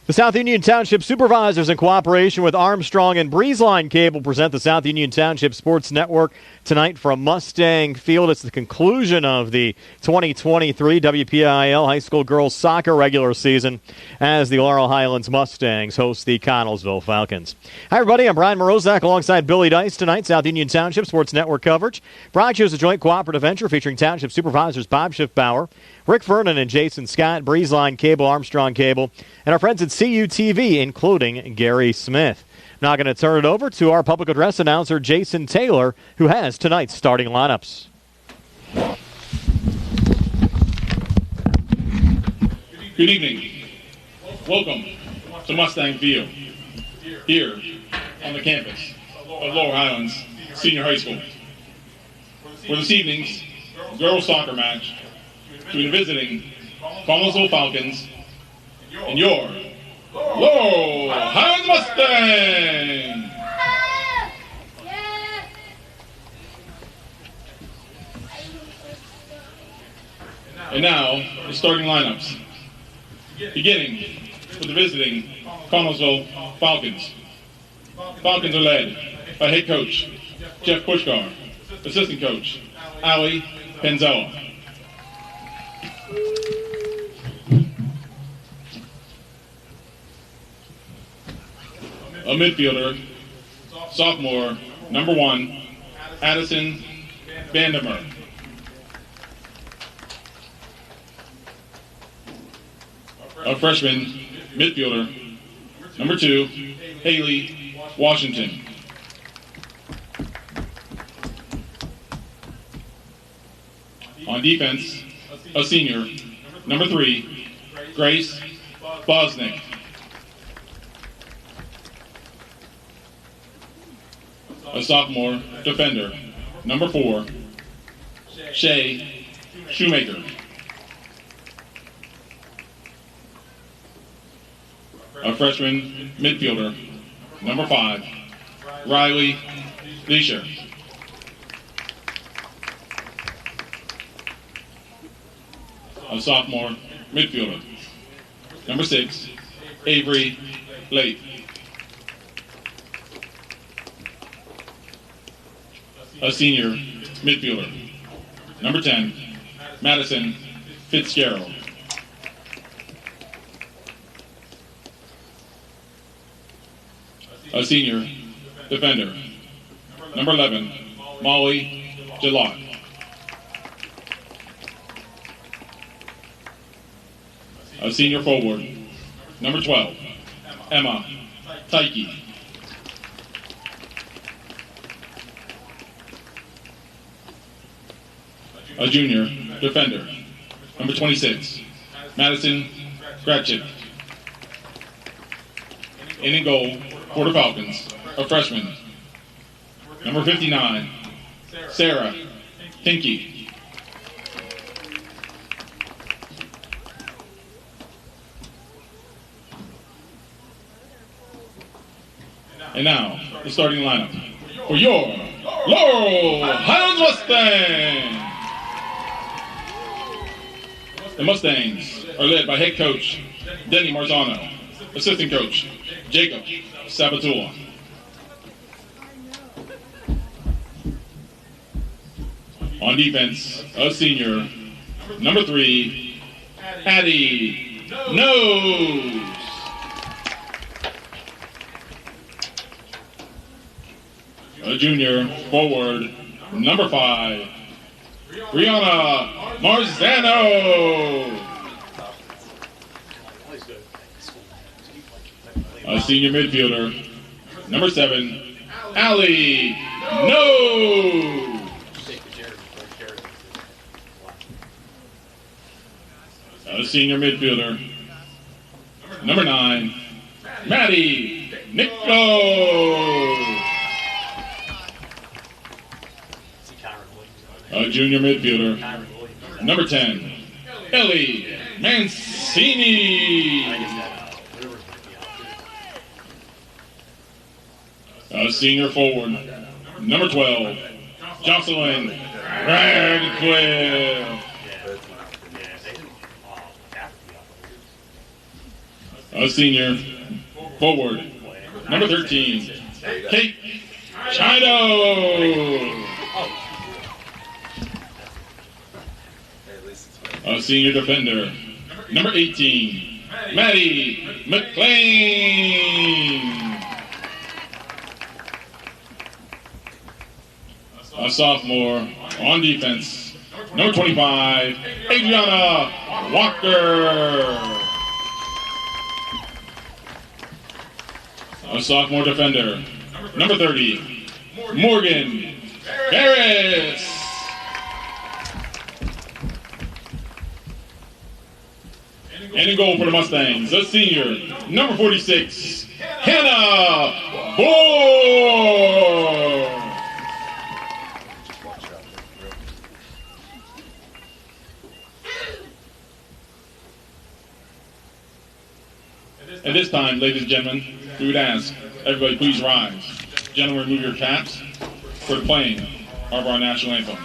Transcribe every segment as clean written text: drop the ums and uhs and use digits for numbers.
The South Union Township Supervisors, in cooperation with Armstrong and Breezeline Cable, present the South Union Township Sports Network tonight from Mustang Field. It's the conclusion of the 2023 WPIAL High School Girls Soccer regular season as the Laurel Highlands Mustangs host the Connellsville Falcons. Hi, everybody. I'm Brian Morozak alongside Billy Dice tonight. South Union Township Sports Network coverage brought to you as a joint cooperative venture featuring Township Supervisors Bob Schiffbauer, Rick Vernon and Jason Scott, Breezeline Cable, Armstrong Cable, and our friends at CUTV, including Gary Smith. Now going to turn it over to our public address announcer, Jason Taylor, who has tonight's starting lineups. Good evening. Welcome to Mustang Field, here on the campus of Laurel Highlands Senior High School, for this evening's girls soccer match between the visiting Connellsville Falcons and your Laurel Highlands Mustangs. And now, the starting lineups. Beginning with the visiting Connellsville Falcons. Falcons are led by head coach Jeff Pushkar, assistant coach Ali Penzella. A midfielder, sophomore, number 1, Addison Vandermeer. A freshman midfielder, number 2, Haley Washington. On defense, a senior, number 3, Grace Bosnick. A sophomore defender, number 4, Shay Shoemaker. A freshman midfielder, number 5, Riley Leisure. A sophomore midfielder, number 6, Avery Lake. A senior midfielder, number 10, Madison Fitzgerald. A senior defender, number 11, Molly Jalot. A senior forward, number 12, Emma Tyke. A junior defender, number 26, Madison Gratchik. In goal for the Falcons, a freshman, number 59, Sarah Tinky. And now, the starting lineup for your Laurel Highlands Mustangs. The Mustangs are led by head coach Denny Marzano, assistant coach Jacob Sabatula. On defense, a senior, number 3, Addie Nose. A junior forward, number 5, Brianna Marzano. A senior midfielder, number 7, Ali No. A senior midfielder, number 9, Maddie Nico. A junior midfielder, number 10, Ellie Mancini. A senior forward, number 12, Jocelyn Radcliffe. A senior forward, number 13, Kate Chino. A senior defender, number 18, Maddie McLean. A sophomore on defense, number 25, Adriana Walker. A sophomore defender, number 30, Morgan Harris. And in goal for the Mustangs, a senior, number 46, Hannah Bohr. At this time, ladies and gentlemen, we would ask everybody please rise. Gentlemen, remove your caps for the playing of our national anthem.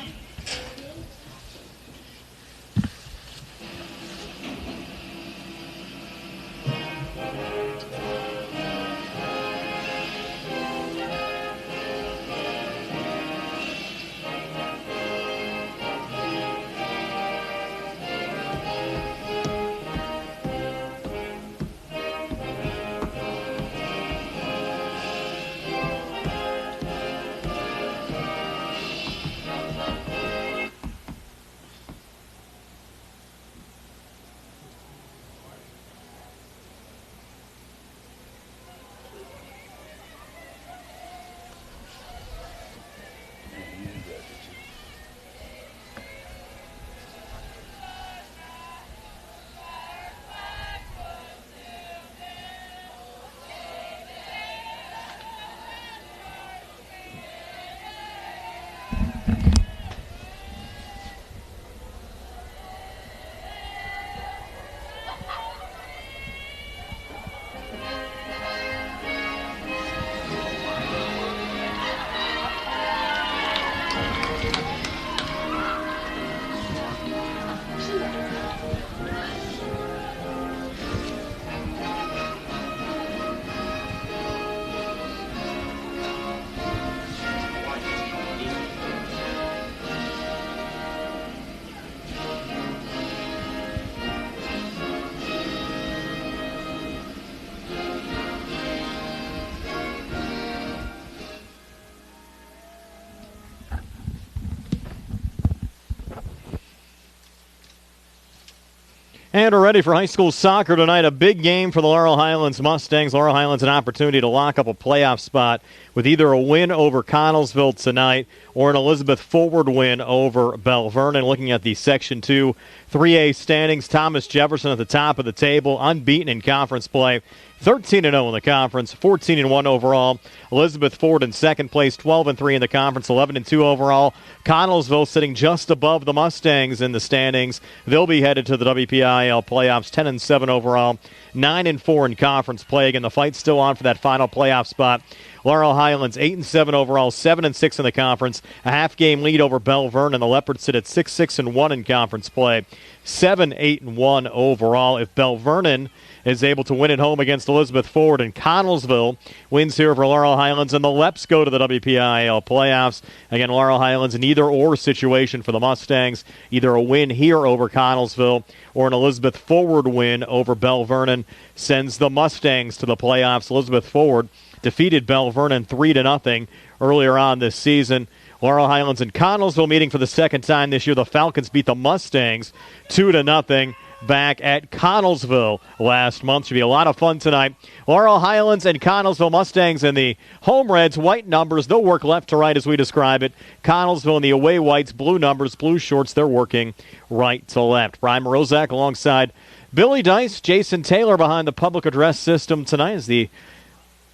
And we're ready for high school soccer tonight. A big game for the Laurel Highlands Mustangs. Laurel Highlands an opportunity to lock up a playoff spot with either a win over Connellsville tonight or an Elizabeth Forward win over Belle Vernon. Looking at the Section 2 3A standings, Thomas Jefferson at the top of the table, unbeaten in conference play. 13-0 in the conference, 14-1 overall. Elizabeth Ford in second place, 12-3 in the conference, 11-2 overall. Connellsville sitting just above the Mustangs in the standings. They'll be headed to the WPIAL playoffs, 10-7 overall, 9-4 in conference play. Again, the fight's still on for that final playoff spot. Laurel Highlands 8-7 overall, 7-6 in the conference, a half-game lead over Belle Vernon. The Leopards sit at 6-1 in conference play, 7-1 overall. If Belle Vernon is able to win at home against Elizabeth Ford, and Connellsville wins here for Laurel Highlands, and the Leps go to the WPIAL playoffs. Again, Laurel Highlands an either-or situation for the Mustangs, either a win here over Connellsville or an Elizabeth Forward win over Belle Vernon sends the Mustangs to the playoffs. Elizabeth Forward defeated Belle Vernon 3-0 earlier on this season. Laurel Highlands and Connellsville meeting for the second time this year. The Falcons beat the Mustangs 2-0 back at Connellsville last month. Should be a lot of fun tonight. Laurel Highlands and Connellsville Mustangs in the home reds, white numbers. They'll work left to right as we describe it. Connellsville in the away whites, blue numbers, blue shorts. They're working right to left. Brian Morozak alongside Billy Dice, Jason Taylor behind the public address system tonight as the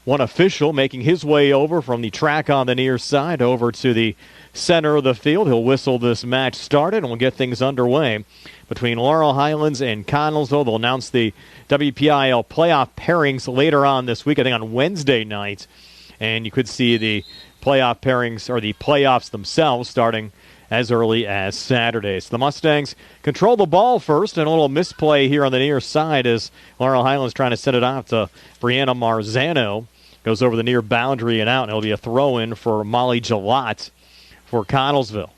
one official making his way over from the track on the near side over to the center of the field. He'll whistle this match started, and we'll get things underway between Laurel Highlands and Connellsville. They'll announce the WPIAL playoff pairings later on this week, I think on Wednesday night. And you could see the playoff pairings or the playoffs themselves starting as early as Saturday. So the Mustangs control the ball first, and a little misplay here on the near side as Laurel Highlands trying to send it off to Brianna Marzano. Goes over the near boundary and out, and it'll be a throw-in for Molly Jalot for Connellsville.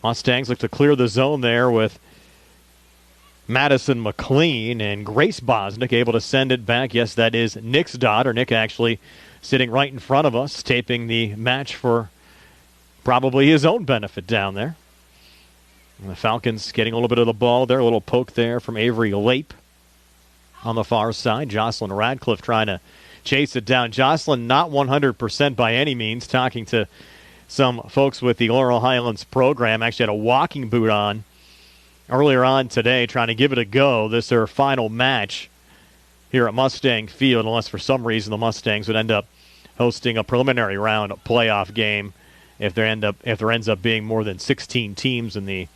Mustangs look to clear the zone there with Madison McLean and Grace Bosnick able to send it back. Yes, that is Nick's daughter. Nick actually sitting right in front of us, taping the match for probably his own benefit down there. And the Falcons getting a little bit of the ball there. A little poke there from Avery Lape on the far side. Jocelyn Radcliffe trying to chase it down. Jocelyn not 100% by any means. Talking to some folks with the Laurel Highlands program. Actually had a walking boot on earlier on today, trying to give it a go. This is their final match here at Mustang Field, unless for some reason the Mustangs would end up hosting a preliminary round playoff game if there ends up being more than 16 teams in the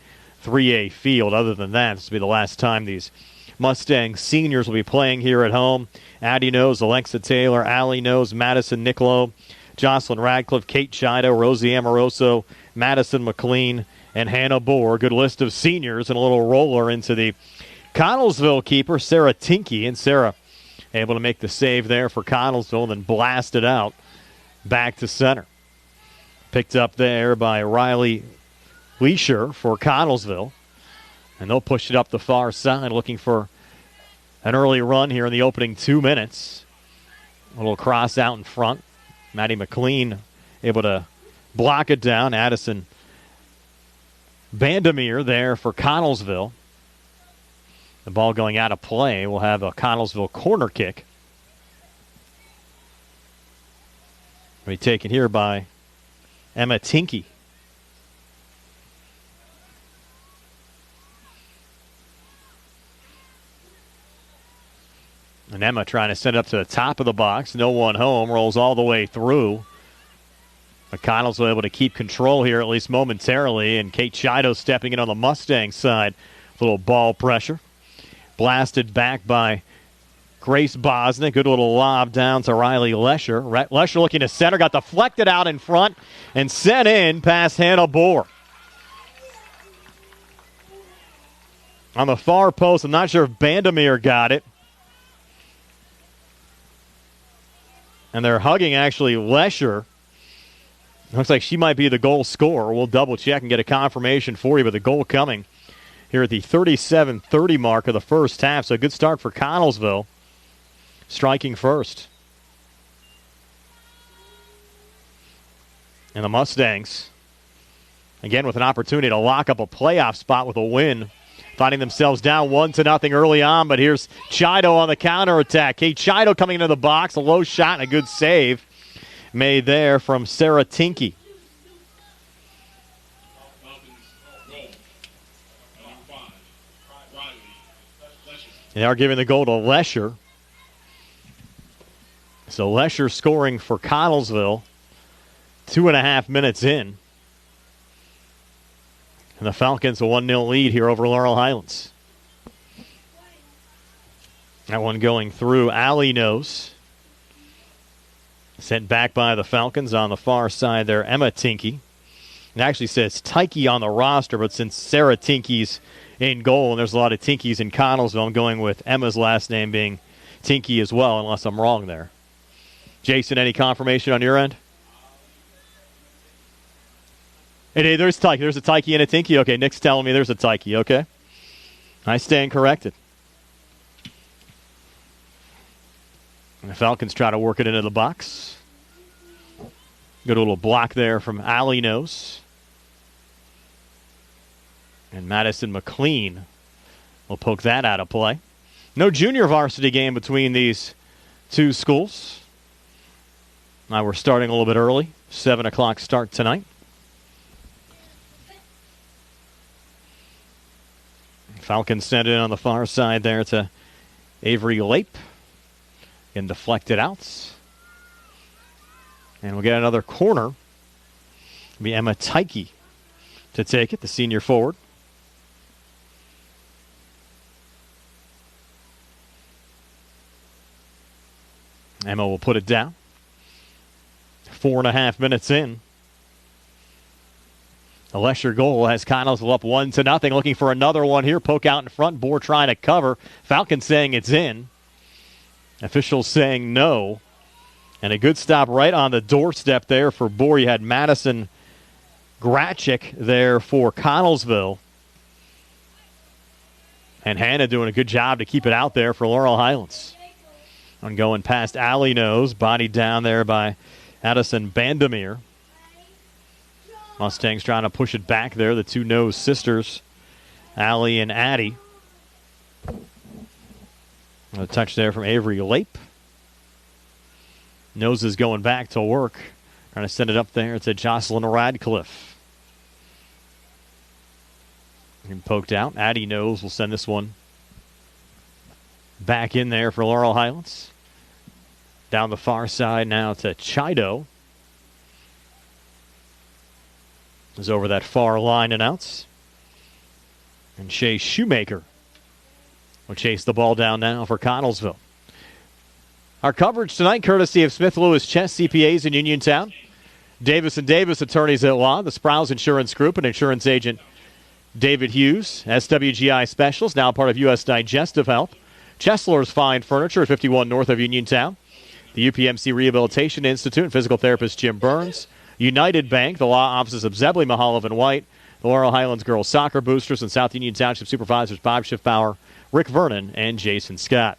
3A field. Other than that, this will be the last time these Mustang seniors will be playing here at home. Addie Knows, Alexa Taylor, Allie Knows, Madison Niccolo, Jocelyn Radcliffe, Kate Chido, Rosie Amoroso, Madison McLean, and Hannah Bohr. Good list of seniors, and a little roller into the Connellsville keeper, Sarah Tinky. And Sarah able to make the save there for Connellsville and then blast it out back to center. Picked up there by Riley Leisure for Connellsville. And they'll push it up the far side, looking for an early run here in the opening 2 minutes. A little cross out in front. Maddie McLean able to block it down. Addison Vandermeer there for Connellsville. The ball going out of play. We'll have a Connellsville corner kick. Will be taken here by Emma Tinky. And Emma trying to send it up to the top of the box. No one home. Rolls all the way through. But Connellsville able to keep control here, at least momentarily. And Kate Chido stepping in on the Mustang side. A little ball pressure. Blasted back by Grace Bosnick. Good little lob down to Riley Lesher. Lesher looking to center. Got deflected out in front and sent in past Hannah Bohr. On the far post, I'm not sure if Vandermeer got it. And they're hugging, actually, Lesher. Looks like she might be the goal scorer. We'll double check and get a confirmation for you, but the goal coming here at the 37-30 mark of the first half. So a good start for Connellsville, striking first. And the Mustangs, again, with an opportunity to lock up a playoff spot with a win, finding themselves down 1-0 early on. But here's Chido on the counterattack. Kate Chido coming into the box, a low shot and a good save made there from Sarah Tinky. They are giving the goal to Lesher. So Lesher scoring for Connellsville 2.5 minutes in. And the Falcons a 1-0 lead here over Laurel Highlands. That one going through Allie Knows. Sent back by the Falcons on the far side there, Emma Tinky. It actually says Tyke on the roster, but since Sarah Tinky's in goal, and there's a lot of Tinkies in Connellsville, I'm going with Emma's last name being Tinky as well, unless I'm wrong there. Jason, any confirmation on your end? Hey, there's Tyke. There's a Tyke and a Tinky. Okay, Nick's telling me there's a Tyke. Okay. I stand corrected. And the Falcons try to work it into the box. Good little block there from Allie Knows. And Madison McLean will poke that out of play. No junior varsity game between these two schools. Now we're starting a little bit early. 7 o'clock start tonight. Falcons send it on the far side there to Avery Lape. And deflected out. And we'll get another corner. It'll be Emma Tyke to take it, the senior forward. Emma will put it down. 4.5 minutes in. The Lesher goal has Connellsville up 1-0. Looking for another one here. Poke out in front. Bohr trying to cover. Falcons saying it's in. Officials saying no. And a good stop right on the doorstep there for Bohr. You had Madison Gratchik there for Connellsville. And Hannah doing a good job to keep it out there for Laurel Highlands. On going past Alley Nose. Body down there by Addison Bandamere. Mustangs trying to push it back there. The two Nose sisters, Allie and Addie. A touch there from Avery Lape. Nose is going back to work. Trying to send it up there to Jocelyn Radcliffe. And poked out. Addie Nose will send this one back in there for Laurel Highlands. Down the far side now to Chido. Is over that far line and outs. And Shea Shoemaker will chase the ball down now for Connellsville. Our coverage tonight, courtesy of Smith Lewis Chess CPAs in Uniontown. Davis & Davis Attorneys at Law, the Sprouse Insurance Group, and insurance agent David Hughes. SWGI Specialist, now part of U.S. Digestive Health. Chesler's Fine Furniture at 51 north of Uniontown. The UPMC Rehabilitation Institute and physical therapist Jim Burns. United Bank, the law offices of Zebley, Mahaloff, and White. The Laurel Highlands Girls Soccer Boosters and South Union Township Supervisors Bob Schiffbauer, Rick Vernon, and Jason Scott.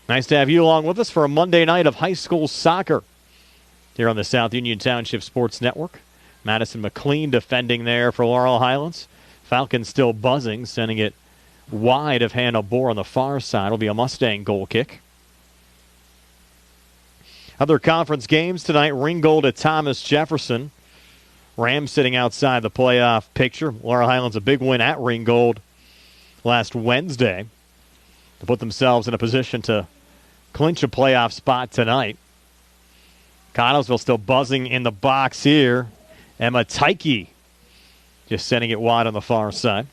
Nice to have you along with us for a Monday night of high school soccer here on the South Union Township Sports Network. Madison McLean defending there for Laurel Highlands. Falcons still buzzing, sending it wide of Hannah Bohr on the far side. It'll be a Mustang goal kick. Other conference games tonight, Ringgold at Thomas Jefferson. Rams sitting outside the playoff picture. Laurel Highlands a big win at Ringgold last Wednesday to put themselves in a position to clinch a playoff spot tonight. Connellsville still buzzing in the box here. Emma Tyke just sending it wide on the far side.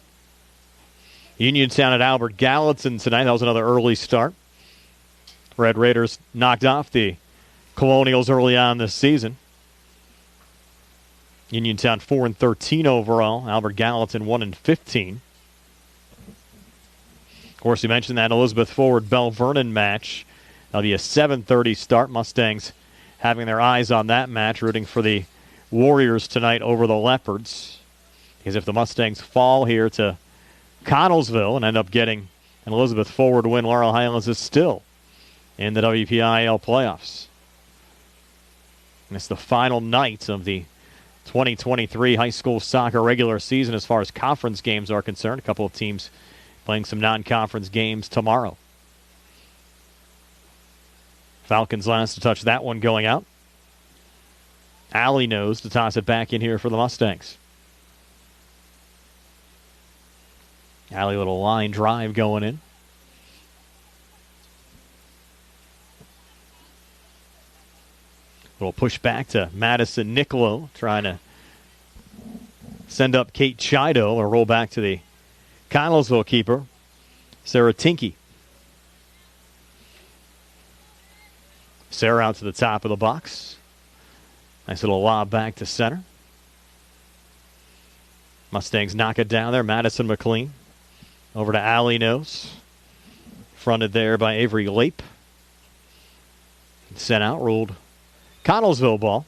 Uniontown at Albert Gallatin tonight. That was another early start. Red Raiders knocked off the Colonials early on this season. Uniontown 4-13 overall. Albert Gallatin 1-15. Of course, we mentioned that Elizabeth Forward Bell Vernon match. That'll be a 7:30 start. Mustangs having their eyes on that match, rooting for the Warriors tonight over the Leopards. Because if the Mustangs fall here to Connellsville and end up getting an Elizabeth Forward win, Laurel Highlands is still in the WPIAL playoffs. And it's the final night of the 2023 high school soccer regular season as far as conference games are concerned. A couple of teams playing some non-conference games tomorrow. Falcons last to touch that one going out. Alley Nose to toss it back in here for the Mustangs. Alley, little line drive going in. Little push back to Madison Niccolo, trying to send up Kate Chido, or roll back to the Connellsville keeper, Sarah Tinke. Sarah out to the top of the box. Nice little lob back to center. Mustangs knock it down there. Madison McLean over to Alley Nose. Fronted there by Avery Lape. Sent out, ruled Connellsville ball.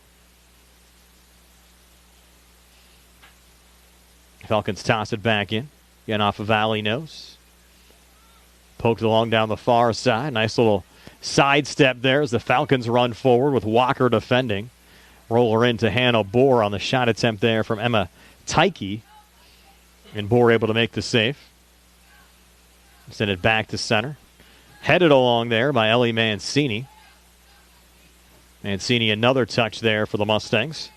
Falcons toss it back in. Again off of Alley Nose. Poked along down the far side. Nice little sidestep there as the Falcons run forward with Walker defending. Roller into Hannah Bohr on the shot attempt there from Emma Tyke. And Bohr able to make the save. Send it back to center. Headed along there by Ellie Mancini. Mancini another touch there for the Mustangs.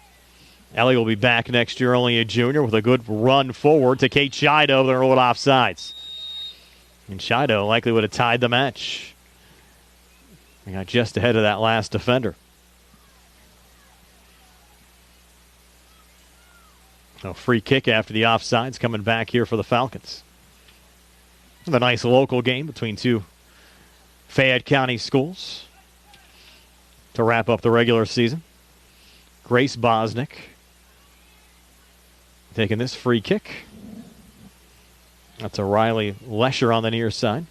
Ellie will be back next year, only a junior, with a good run forward to Kate Chido. They're rolled offsides. And Chido likely would have tied the match. They got just ahead of that last defender. A free kick after the offsides coming back here for the Falcons. A nice local game between two Fayette County schools to wrap up the regular season. Grace Bosnick taking this free kick. That's a Riley Lesher on the near side.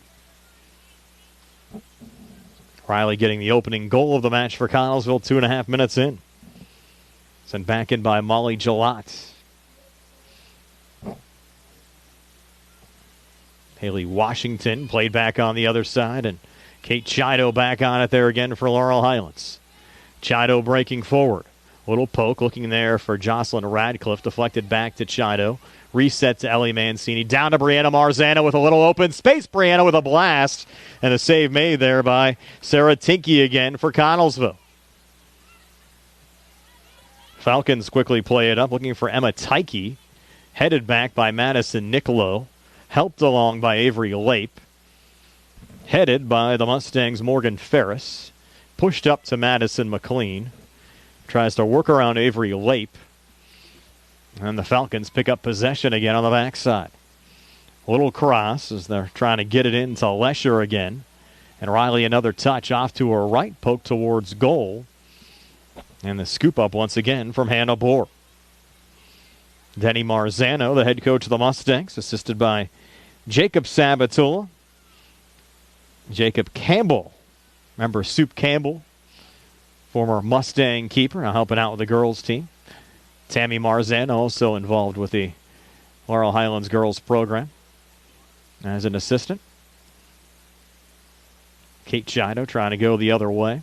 Riley getting the opening goal of the match for Connellsville 2.5 minutes in. Sent back in by Molly Gillott. Haley Washington played back on the other side, and Kate Chido back on it there again for Laurel Highlands. Chido breaking forward. Little poke looking there for Jocelyn Radcliffe. Deflected back to Chido. Reset to Ellie Mancini. Down to Brianna Marzano with a little open space. Brianna with a blast. And a save made there by Sarah Tinke again for Connellsville. Falcons quickly play it up. Looking for Emma Tyke. Headed back by Madison Niccolo. Helped along by Avery Lape. Headed by the Mustangs' Morgan Ferris. Pushed up to Madison McLean. Tries to work around Avery Lape. And the Falcons pick up possession again on the backside. Little cross as they're trying to get it into Lesher again. And Riley another touch off to her right, poke towards goal. And the scoop up once again from Hannah Bohr. Denny Marzano, the head coach of the Mustangs, assisted by Jacob Sabatula. Jacob Campbell. Remember Soup Campbell, former Mustang keeper, now helping out with the girls team. Tammy Marzano also involved with the Laurel Highlands girls program as an assistant. Kate Chido trying to go the other way.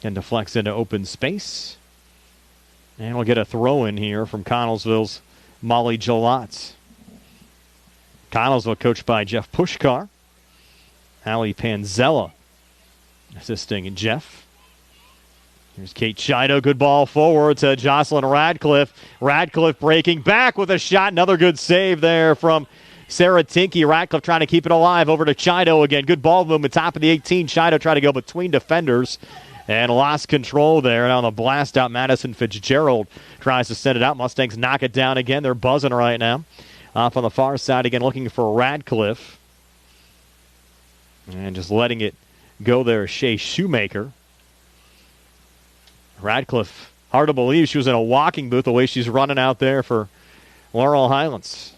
And deflects into open space. And we'll get a throw in here from Connellsville's Molly Gillott. Connellsville coached by Jeff Pushkar. Allie Panzella assisting Jeff. Here's Kate Chido. Good ball forward to Jocelyn Radcliffe. Radcliffe breaking back with a shot. Another good save there from Sarah Tinke. Radcliffe trying to keep it alive. Over to Chido again. Good ball movement. Top of the 18. Chido trying to go between defenders and lost control there. And on the blast out, Madison Fitzgerald tries to send it out. Mustangs knock it down again. They're buzzing right now. Off on the far side again, looking for Radcliffe. And just letting it go there, Shea Shoemaker. Radcliffe, hard to believe she was in a walking booth the way she's running out there for Laurel Highlands.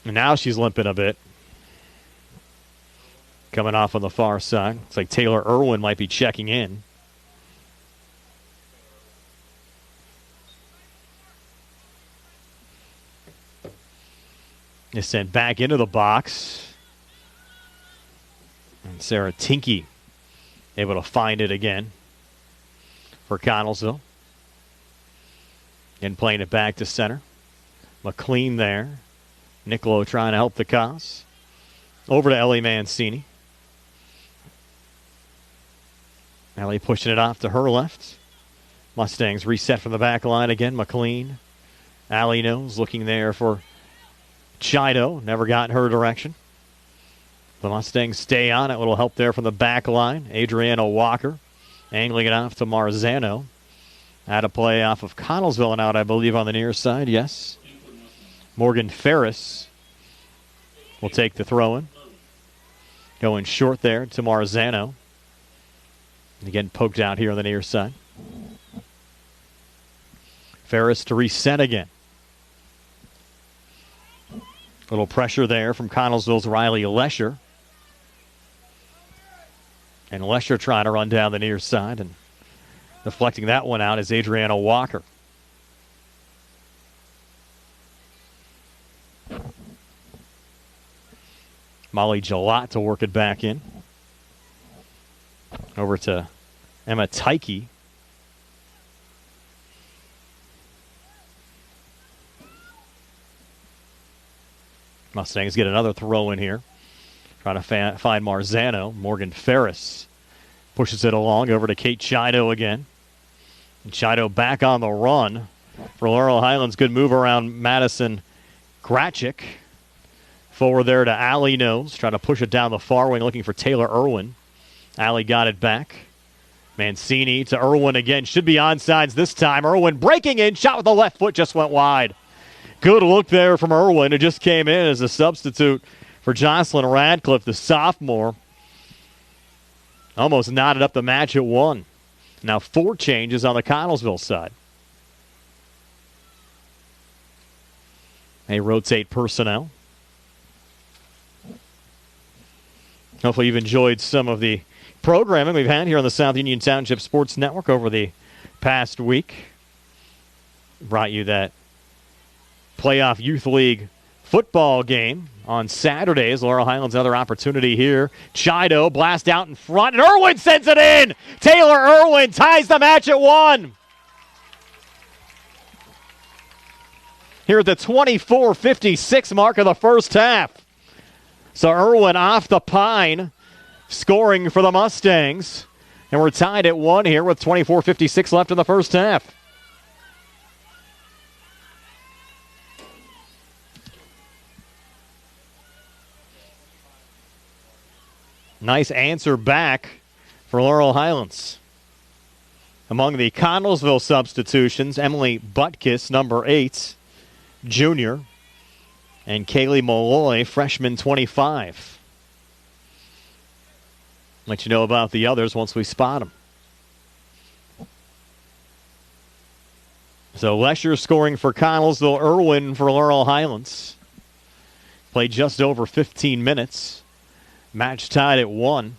And now she's limping a bit. Coming off on the far side. Looks like Taylor Irwin might be checking in. Is sent back into the box. And Sarah Tinke able to find it again for Connellsville. And playing it back to center. McLean there. Niccolo trying to help the cause. Over to Ellie Mancini. Ellie pushing it off to her left. Mustangs reset from the back line again. McLean. Allie knows looking there for Chido. Never got in her direction. The Mustangs stay on it. A little help there from the back line. Adriana Walker angling it off to Marzano. Out of play off of Connellsville and out, I believe, on the near side. Yes. Morgan Ferris will take the throw in. Going short there to Marzano. Again, poked out here on the near side. Ferris to reset again. Little pressure there from Connellsville's Riley Lesher. And Lesher trying to run down the near side. And deflecting that one out is Adriana Walker. Molly Gillott to work it back in. Over to Emma Tyke. Mustangs get another throw in here. Trying to find Marzano. Morgan Ferris pushes it along over to Kate Chido again. And Chido back on the run for Laurel Highlands. Good move around Madison Gratchik. Forward there to Allie Nose. Trying to push it down the far wing looking for Taylor Irwin. Allie got it back. Mancini to Irwin again. Should be onside this time. Irwin breaking in. Shot with the left foot. Just went wide. Good look there from Irwin, who just came in as a substitute for Jocelyn Radcliffe, the sophomore. Almost knotted up the match at 1. Now 4 changes on the Connellsville side. They rotate personnel. Hopefully you've enjoyed some of the programming we've had here on the South Union Township Sports Network over the past week. Brought you that playoff youth league football game on Saturdays. Laurel Highlands, another opportunity here. Chido blast out in front, and Irwin sends it in. Taylor Irwin ties the match at 1. Here at the 24:56 mark of the first half. So Irwin off the pine, scoring for the Mustangs. And we're tied at 1 here with 24:56 left in the first half. Nice answer back for Laurel Highlands. Among the Connellsville substitutions, Emily Butkus, number 8, junior, and Kaylee Malloy, freshman 25. Let you know about the others once we spot them. So Lesher scoring for Connellsville, Irwin for Laurel Highlands. Played just over 15 minutes. Match tied at 1.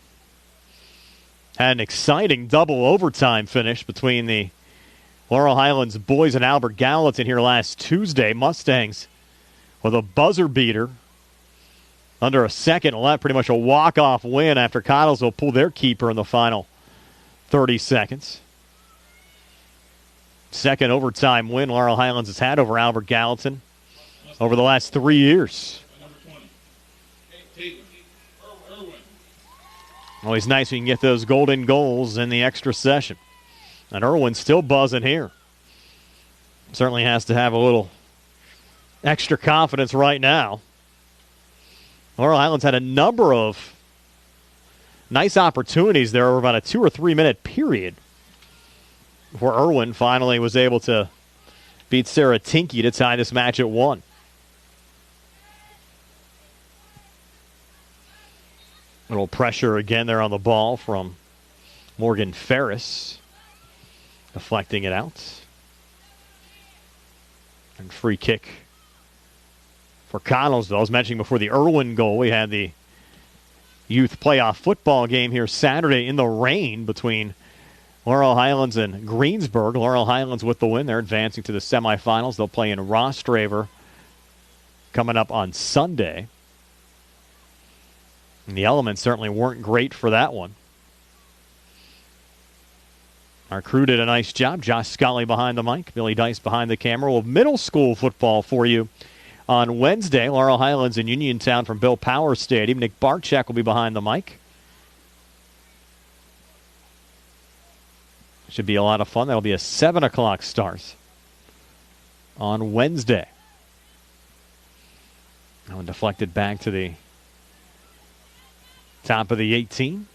Had an exciting double overtime finish between the Laurel Highlands boys and Albert Gallatin here last Tuesday. Mustangs with a buzzer beater under a second left, pretty much a walk-off win after Connellsville pulled their keeper in the final 30 seconds. Second overtime win Laurel Highlands has had over Albert Gallatin over the last 3 years. Always nice when you can get those golden goals in the extra session. And Irwin's still buzzing here. Certainly has to have a little extra confidence right now. Laurel Highlands had a number of nice opportunities there over about a 2 or 3 minute period before Irwin finally was able to beat Sarah Tinky to tie this match at 1. Little pressure again there on the ball from Morgan Ferris. Deflecting it out. And free kick for Connellsville. I was mentioning before the Irwin goal, we had the youth playoff football game here Saturday in the rain between Laurel Highlands and Greensburg. Laurel Highlands with the win. They're advancing to the semifinals. They'll play in Rostraver coming up on Sunday. And the elements certainly weren't great for that one. Our crew did a nice job. Josh Scully behind the mic. Billy Dice behind the camera. We'll have middle school football for you on Wednesday. Laurel Highlands in Uniontown from Bill Power Stadium. Nick Barczyk will be behind the mic. Should be a lot of fun. That'll be a 7 o'clock start on Wednesday. That one deflected back to the top of the 18.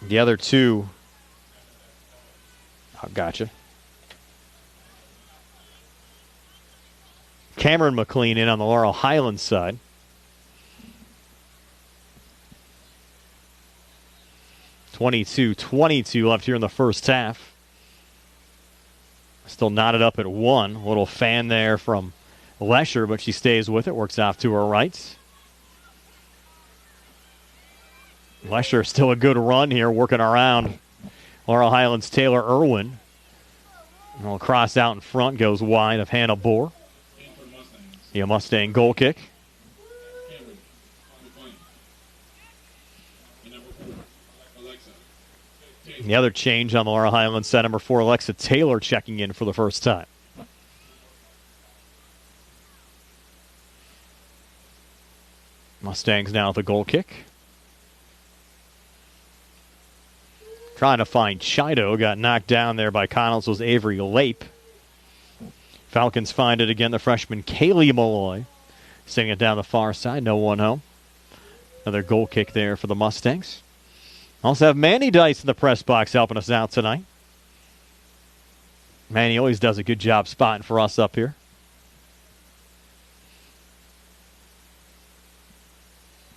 The other two. Oh, gotcha. Cameron McLean in on the Laurel Highlands side. .22 left here in the first half. Still knotted up at 1. A little fan there from Lesher, but she stays with it. Works off to her right. Lesher still a good run here, working around Laurel Highlands' Taylor Irwin. And a cross out in front goes wide of Hannah Bohr. The Mustang goal kick. The other change on the Laurel Highlands set, number 4, Alexa Taylor checking in for the first time. Mustangs now at the goal kick. Trying to find Chido. Got knocked down there by Connellsville's Avery Lape. Falcons find it again. The freshman Kaylee Malloy sending it down the far side. No one home. Another goal kick there for the Mustangs. Also have Manny Dice in the press box helping us out tonight. Manny always does a good job spotting for us up here.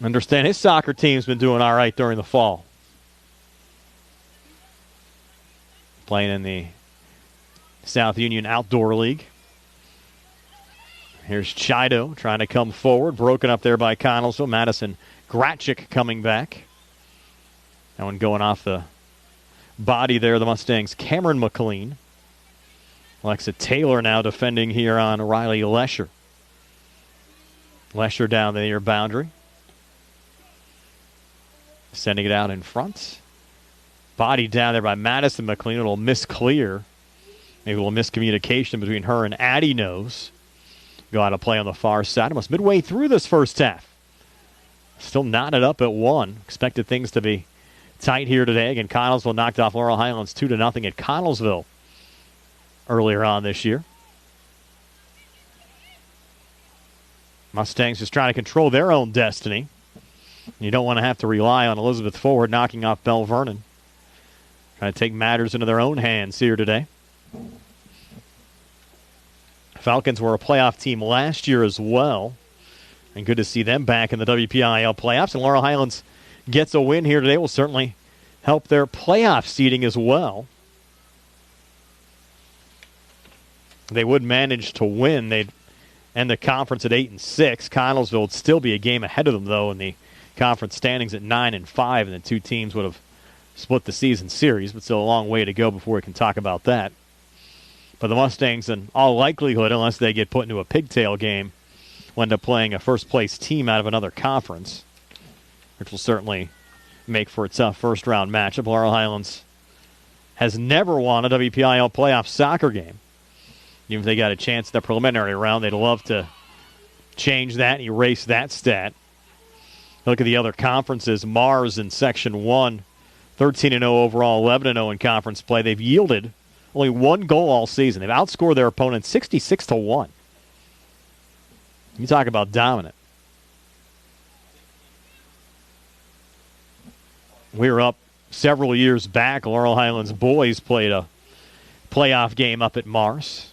Understand his soccer team's been doing all right during the fall. Playing in the South Union Outdoor League. Here's Chido trying to come forward. Broken up there by Connellsville. Madison Gratchik coming back. That one going off the body there. The Mustangs, Cameron McLean. Alexa Taylor now defending here on Riley Lesher. Lesher down the near boundary. Sending it out in front. Body down there by Madison McLean. A little misclear. Maybe a little miscommunication between her and Addie Nose. Go out to play on the far side. Almost midway through this first half. Still knotted up at 1. Expected things to be tight here today. Again, Connellsville knocked off Laurel Highlands 2-0 at Connellsville earlier on this year. Mustangs just trying to control their own destiny. You don't want to have to rely on Elizabeth Forward knocking off Belle Vernon. Trying to take matters into their own hands here today. Falcons were a playoff team last year as well. And good to see them back in the WPIAL playoffs. And Laurel Highlands gets a win here today. Will certainly help their playoff seeding as well. They would manage to win. They'd end the conference at 8-6. Connellsville would still be a game ahead of them, though, in the conference standings at 9-5. And the two teams would have split the season series, but still a long way to go before we can talk about that. But the Mustangs, in all likelihood, unless they get put into a pigtail game, will end up playing a first-place team out of another conference, which will certainly make for a tough first-round matchup. Laurel Highlands has never won a WPIAL playoff soccer game. Even if they got a chance in the preliminary round, they'd love to change that and erase that stat. Look at the other conferences. Mars in Section 1, 13-0 overall, 11-0 in conference play. They've yielded only one goal all season. They've outscored their opponent 66-1. You talk about dominant. We were up several years back. Laurel Highlands boys played a playoff game up at Mars.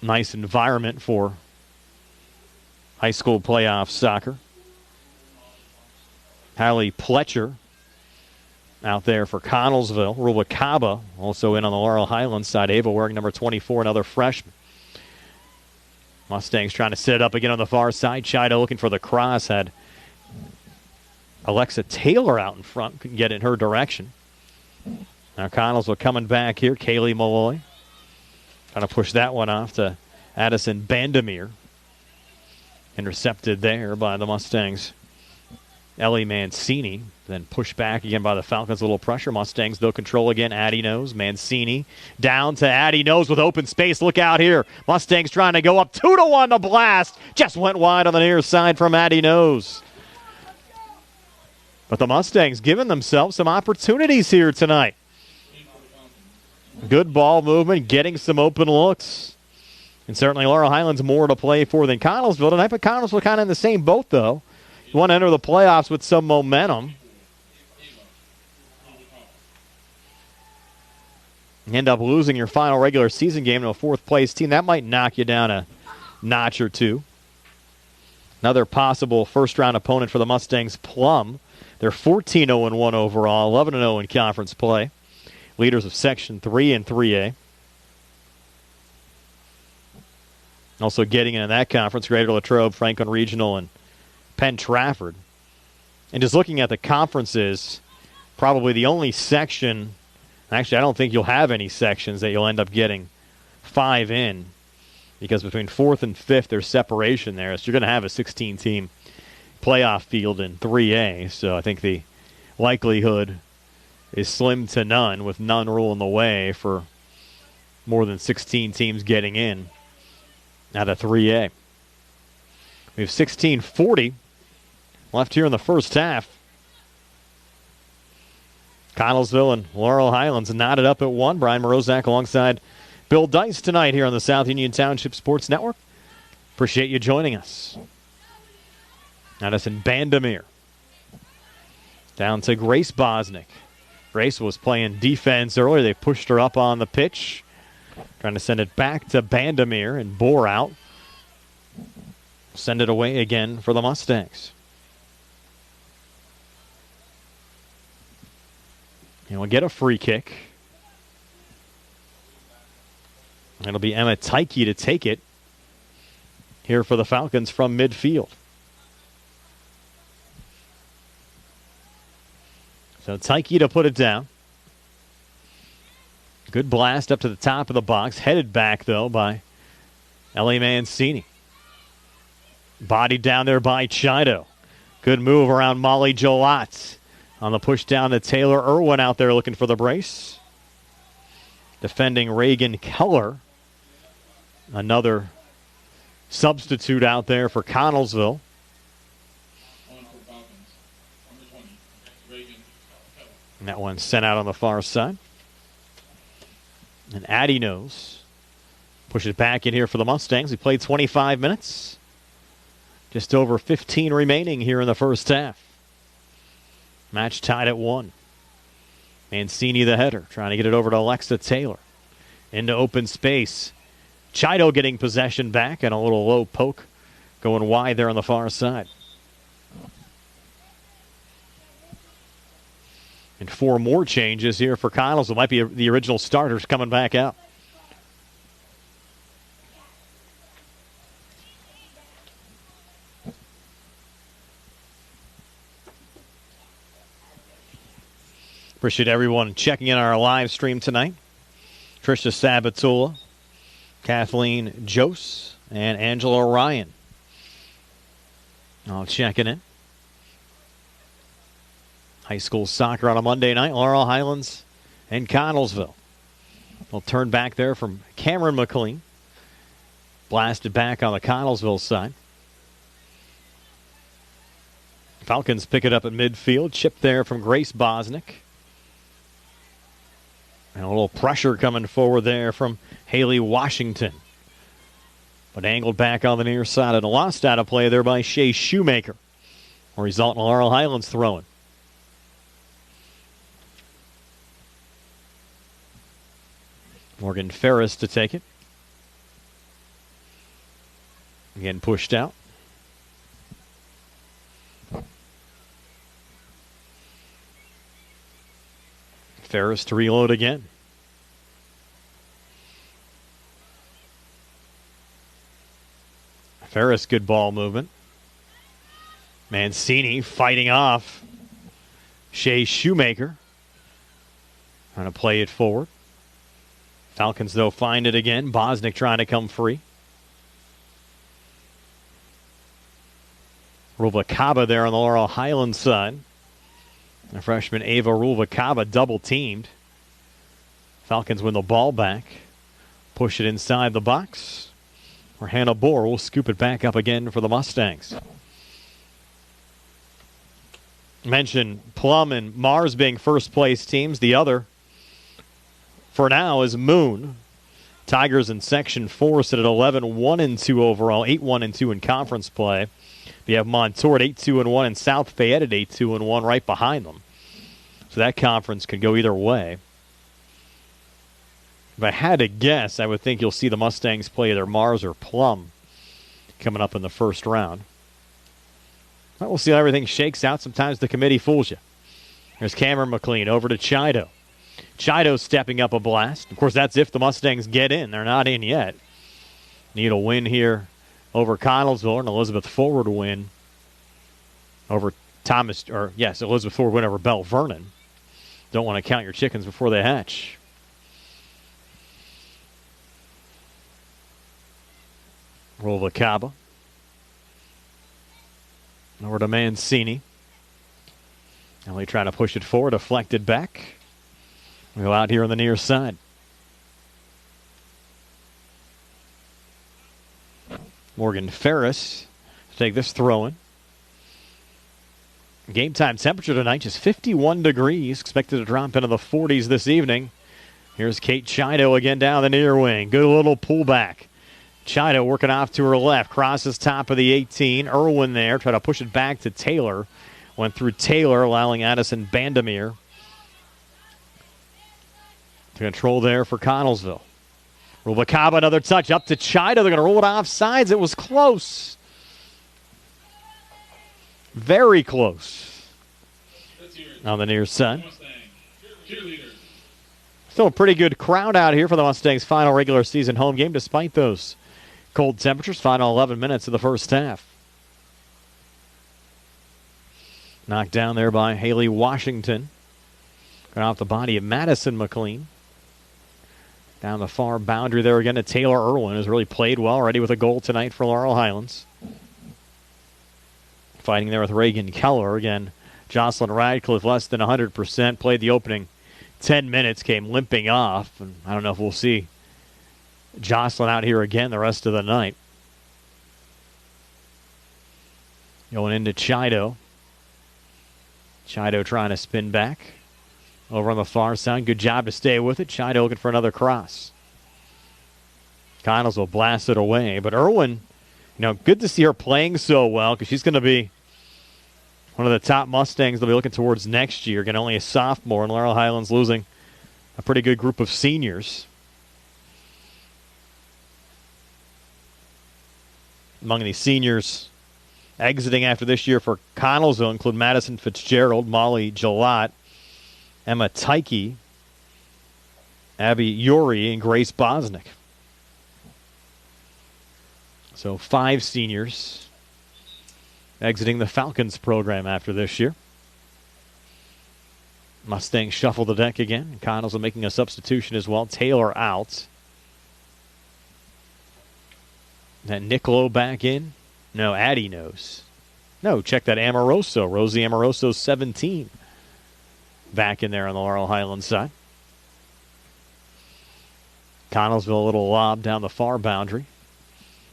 Nice environment for high school playoff soccer. Hallie Pletcher out there for Connellsville. Rubalcaba also in on the Laurel Highlands side. Ava wearing number 24, another freshman. Mustangs trying to set it up again on the far side. Chido looking for the cross. Had Alexa Taylor out in front. Couldn't get in her direction. Now Connellsville coming back here. Kaylee Malloy trying to push that one off to Addison Bandamere. Intercepted there by the Mustangs. Ellie Mancini, then pushed back again by the Falcons. A little pressure. Mustangs, though, control again. Addie Nose. Mancini down to Addie Nose with open space. Look out here. Mustangs trying to go up 2-1 to blast. Just went wide on the near side from Addie Nose. But the Mustangs giving themselves some opportunities here tonight. Good ball movement, getting some open looks. And certainly Laurel Highlands more to play for than Connellsville tonight. But Connellsville kind of in the same boat, though. You want to enter the playoffs with some momentum. You end up losing your final regular season game to a fourth-place team. That might knock you down a notch or two. Another possible first-round opponent for the Mustangs, Plum. They're 14-0-1 overall, 11-0 in conference play. Leaders of Section 3 and 3A. Also getting into that conference, Greater Latrobe, Franklin Regional, and Penn Trafford. And just looking at the conferences, probably the only section, actually I don't think you'll have any sections that you'll end up getting 5 in, because between 4th and 5th there's separation there. So you're going to have a 16-team playoff field in 3A. So I think the likelihood is slim to none, with none rule in the way for more than 16 teams getting in out of 3A. We have 16:40 left here in the first half. Connellsville and Laurel Highlands knotted up at 1. Brian Morozak alongside Bill Dice tonight here on the South Union Township Sports Network. Appreciate you joining us. Addison Bandamere. Down to Grace Bosnick. Grace was playing defense earlier. They pushed her up on the pitch. Trying to send it back to Bandamere and bore out. Send it away again for the Mustangs. And we'll get a free kick. It'll be Emma Tyke to take it here for the Falcons from midfield. So Tyke to put it down. Good blast up to the top of the box. Headed back, though, by Ellie Mancini. Bodied down there by Chido. Good move around Molly Jolat. On the push down to Taylor Irwin out there looking for the brace. Defending Reagan Keller. Another substitute out there for Connellsville. And that one sent out on the far side. And Addy knows. Push it back in here for the Mustangs. We played 25 minutes. Just over 15 remaining here in the first half. Match tied at 1. Mancini the header. Trying to get it over to Alexa Taylor. Into open space. Chido getting possession back and a little low poke going wide there on the far side. And 4 more changes here for Connellsville. Might be the original starters coming back out. Appreciate everyone checking in our live stream tonight. Trisha Sabatula, Kathleen Jose, and Angela Ryan all checking in. High school soccer on a Monday night, Laurel Highlands and Connellsville. They'll turn back there from Cameron McLean. Blasted back on the Connellsville side. Falcons pick it up at midfield. Chip there from Grace Bosnick. And a little pressure coming forward there from Haley Washington. But angled back on the near side and lost out of play there by Shea Shoemaker. A result in Laurel Highlands throwing. Morgan Ferris to take it. Again pushed out. Ferris to reload again. Ferris, good ball movement. Mancini fighting off Shea Shoemaker. Trying to play it forward. Falcons, though, find it again. Bosnick trying to come free. Ruvalcaba there on the Laurel Highlands side. The freshman Ava Ruvalcaba double-teamed. Falcons win the ball back. Push it inside the box. Or Hannah Bohr will scoop it back up again for the Mustangs. Mentioned Plum and Mars being first-place teams. The other, for now, is Moon. Tigers in Section 4 sit at 11-1-2 overall, 8-1-2 in conference play. You have Montour at 8-2-1 and South Fayette at 8-2-1 right behind them. So that conference could go either way. If I had to guess, I would think you'll see the Mustangs play either Mars or Plum coming up in the first round. But we'll see how everything shakes out. Sometimes the committee fools you. There's Cameron McLean over to Chido. Chido stepping up a blast. Of course, that's if the Mustangs get in. They're not in yet. Need a win here over Connellsville, and Elizabeth Forward win over Elizabeth Forward win over Bell Vernon. Don't want to count your chickens before they hatch. Ruvalcaba. Over to Mancini. And they try to push it forward, deflected back. We go out here on the near side. Morgan Ferris to take this throw-in. Game time temperature tonight just 51 degrees. Expected to drop into the 40s this evening. Here's Kate Chido again down the near wing. Good little pullback. Chido working off to her left. Crosses top of the 18. Irwin there. Try to push it back to Taylor. Went through Taylor, allowing Addison Bandamere to control there for Connellsville. Ruvalcaba, another touch up to Chido. They're going to roll it off sides. It was close. Very close on the near side. Still a pretty good crowd out here for the Mustangs' final regular season home game despite those cold temperatures. Final 11 minutes of the first half. Knocked down there by Haley Washington. Got off the body of Madison McLean. Down the far boundary there again to Taylor Irwin, who's really played well, already with a goal tonight for Laurel Highlands. Fighting there with Reagan Keller. Again, Jocelyn Radcliffe less than 100%. Played the opening 10 minutes, came limping off. And I don't know if we'll see Jocelyn out here again the rest of the night. Going into Chido. Chido trying to spin back. Over on the far side. Good job to stay with it. Chido looking for another cross. Connellsville blast it away. But Irwin, good to see her playing so well because she's going to be one of the top Mustangs they'll be looking towards next year. Again, only a sophomore, and Laurel Highlands losing a pretty good group of seniors. Among the seniors exiting after this year for Connellsville include Madison Fitzgerald, Molly Gillott, Emma Tyke, Abby Uri, and Grace Bosnick. So 5 seniors exiting the Falcons program after this year. Mustangs shuffle the deck again. Connellsville making a substitution as well. Taylor out. That Niccolo back in. No, Addie knows. No, check that Amoroso. Rosie Amoroso, 17. Back in there on the Laurel Highlands side. Connellsville a little lob down the far boundary.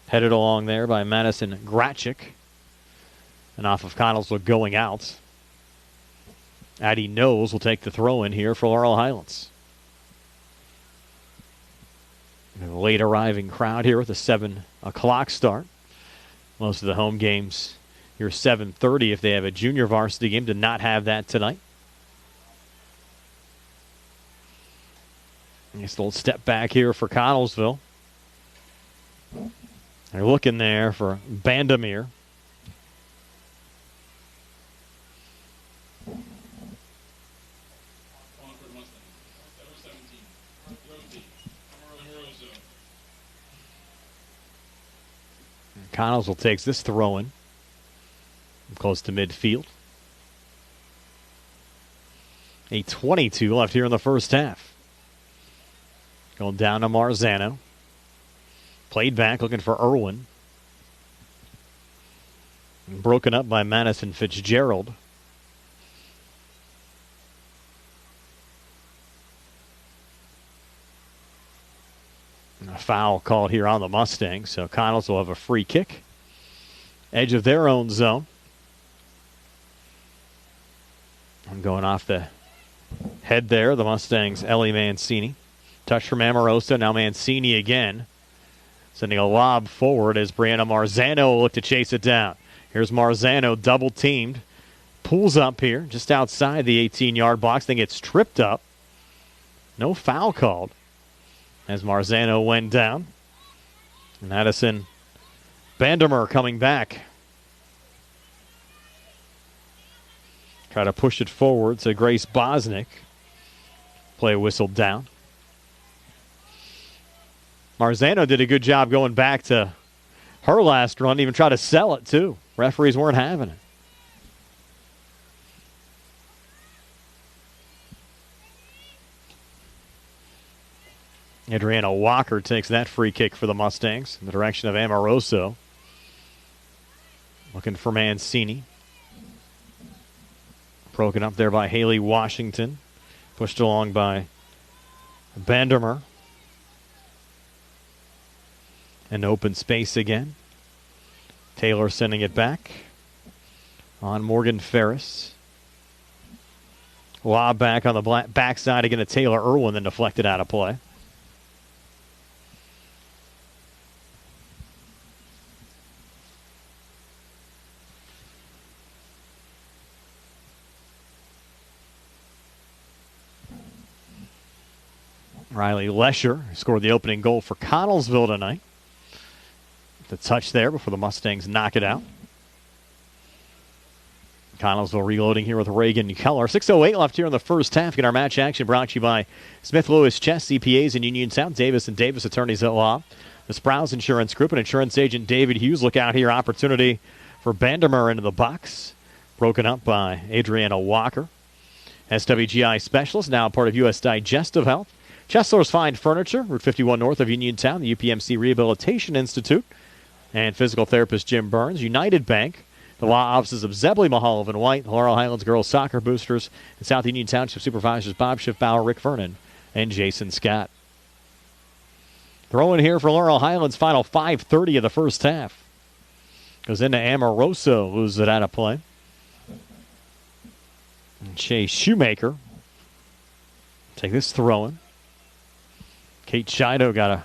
Headed along there by Madison Gratchik. And off of Connellsville going out. Addie Knowles will take the throw in here for Laurel Highlands. A late arriving crowd here with a 7 o'clock start. Most of the home games here 7:30 if they have a junior varsity game. Did not have that tonight. Nice little step back here for Connellsville. They're looking there for Bandamere. Connellsville takes this throw in. Close to midfield. 8:22 left here in the first half. Going down to Marzano. Played back, looking for Irwin. Broken up by Madison Fitzgerald. A foul called here on the Mustangs, so Connellsville will have a free kick. Edge of their own zone. I'm going off the head there, the Mustangs, Ellie Mancini. Touch from Amorosa, now Mancini again. Sending a lob forward as Brianna Marzano will look to chase it down. Here's Marzano, double teamed. Pulls up here, just outside the 18-yard box, then gets tripped up. No foul called as Marzano went down. And Addison Bandermer coming back. Try to push it forward to Grace Bosnick. Play whistled down. Marzano did a good job going back to her last run, even try to sell it too. Referees weren't having it. Adriana Walker takes that free kick for the Mustangs in the direction of Amoroso. Looking for Mancini. Broken up there by Haley Washington. Pushed along by Bandermer. An open space again. Taylor sending it back. On Morgan Ferris. Lob back on the backside again to Taylor Irwin, then deflected out of play. Riley Lesher scored the opening goal for Connellsville tonight. The touch there before the Mustangs knock it out. Connellsville reloading here with Reagan Keller. 6:08 left here in the first half. Get our match action brought to you by Smith Lewis Chess CPAs in Uniontown, Davis and Davis Attorneys at Law, the Sprouse Insurance Group, and insurance agent David Hughes. Look out here, opportunity for Vandermeer into the box, broken up by Adriana Walker. SWGI Specialist, now part of U.S. Digestive Health. Chesler's Fine Furniture, Route 51 north of Uniontown, the UPMC Rehabilitation Institute, and physical therapist Jim Burns. United Bank, the law offices of Zebley, Mahal, and White, Laurel Highlands Girls Soccer Boosters, and South Union Township Supervisors Bob Schiffbauer, Rick Vernon, and Jason Scott. Throw in here for Laurel Highlands, final 5:30 of the first half. Goes into Amoroso, loses it out of play. And Shea Shoemaker take this throw in. Kate Chido got a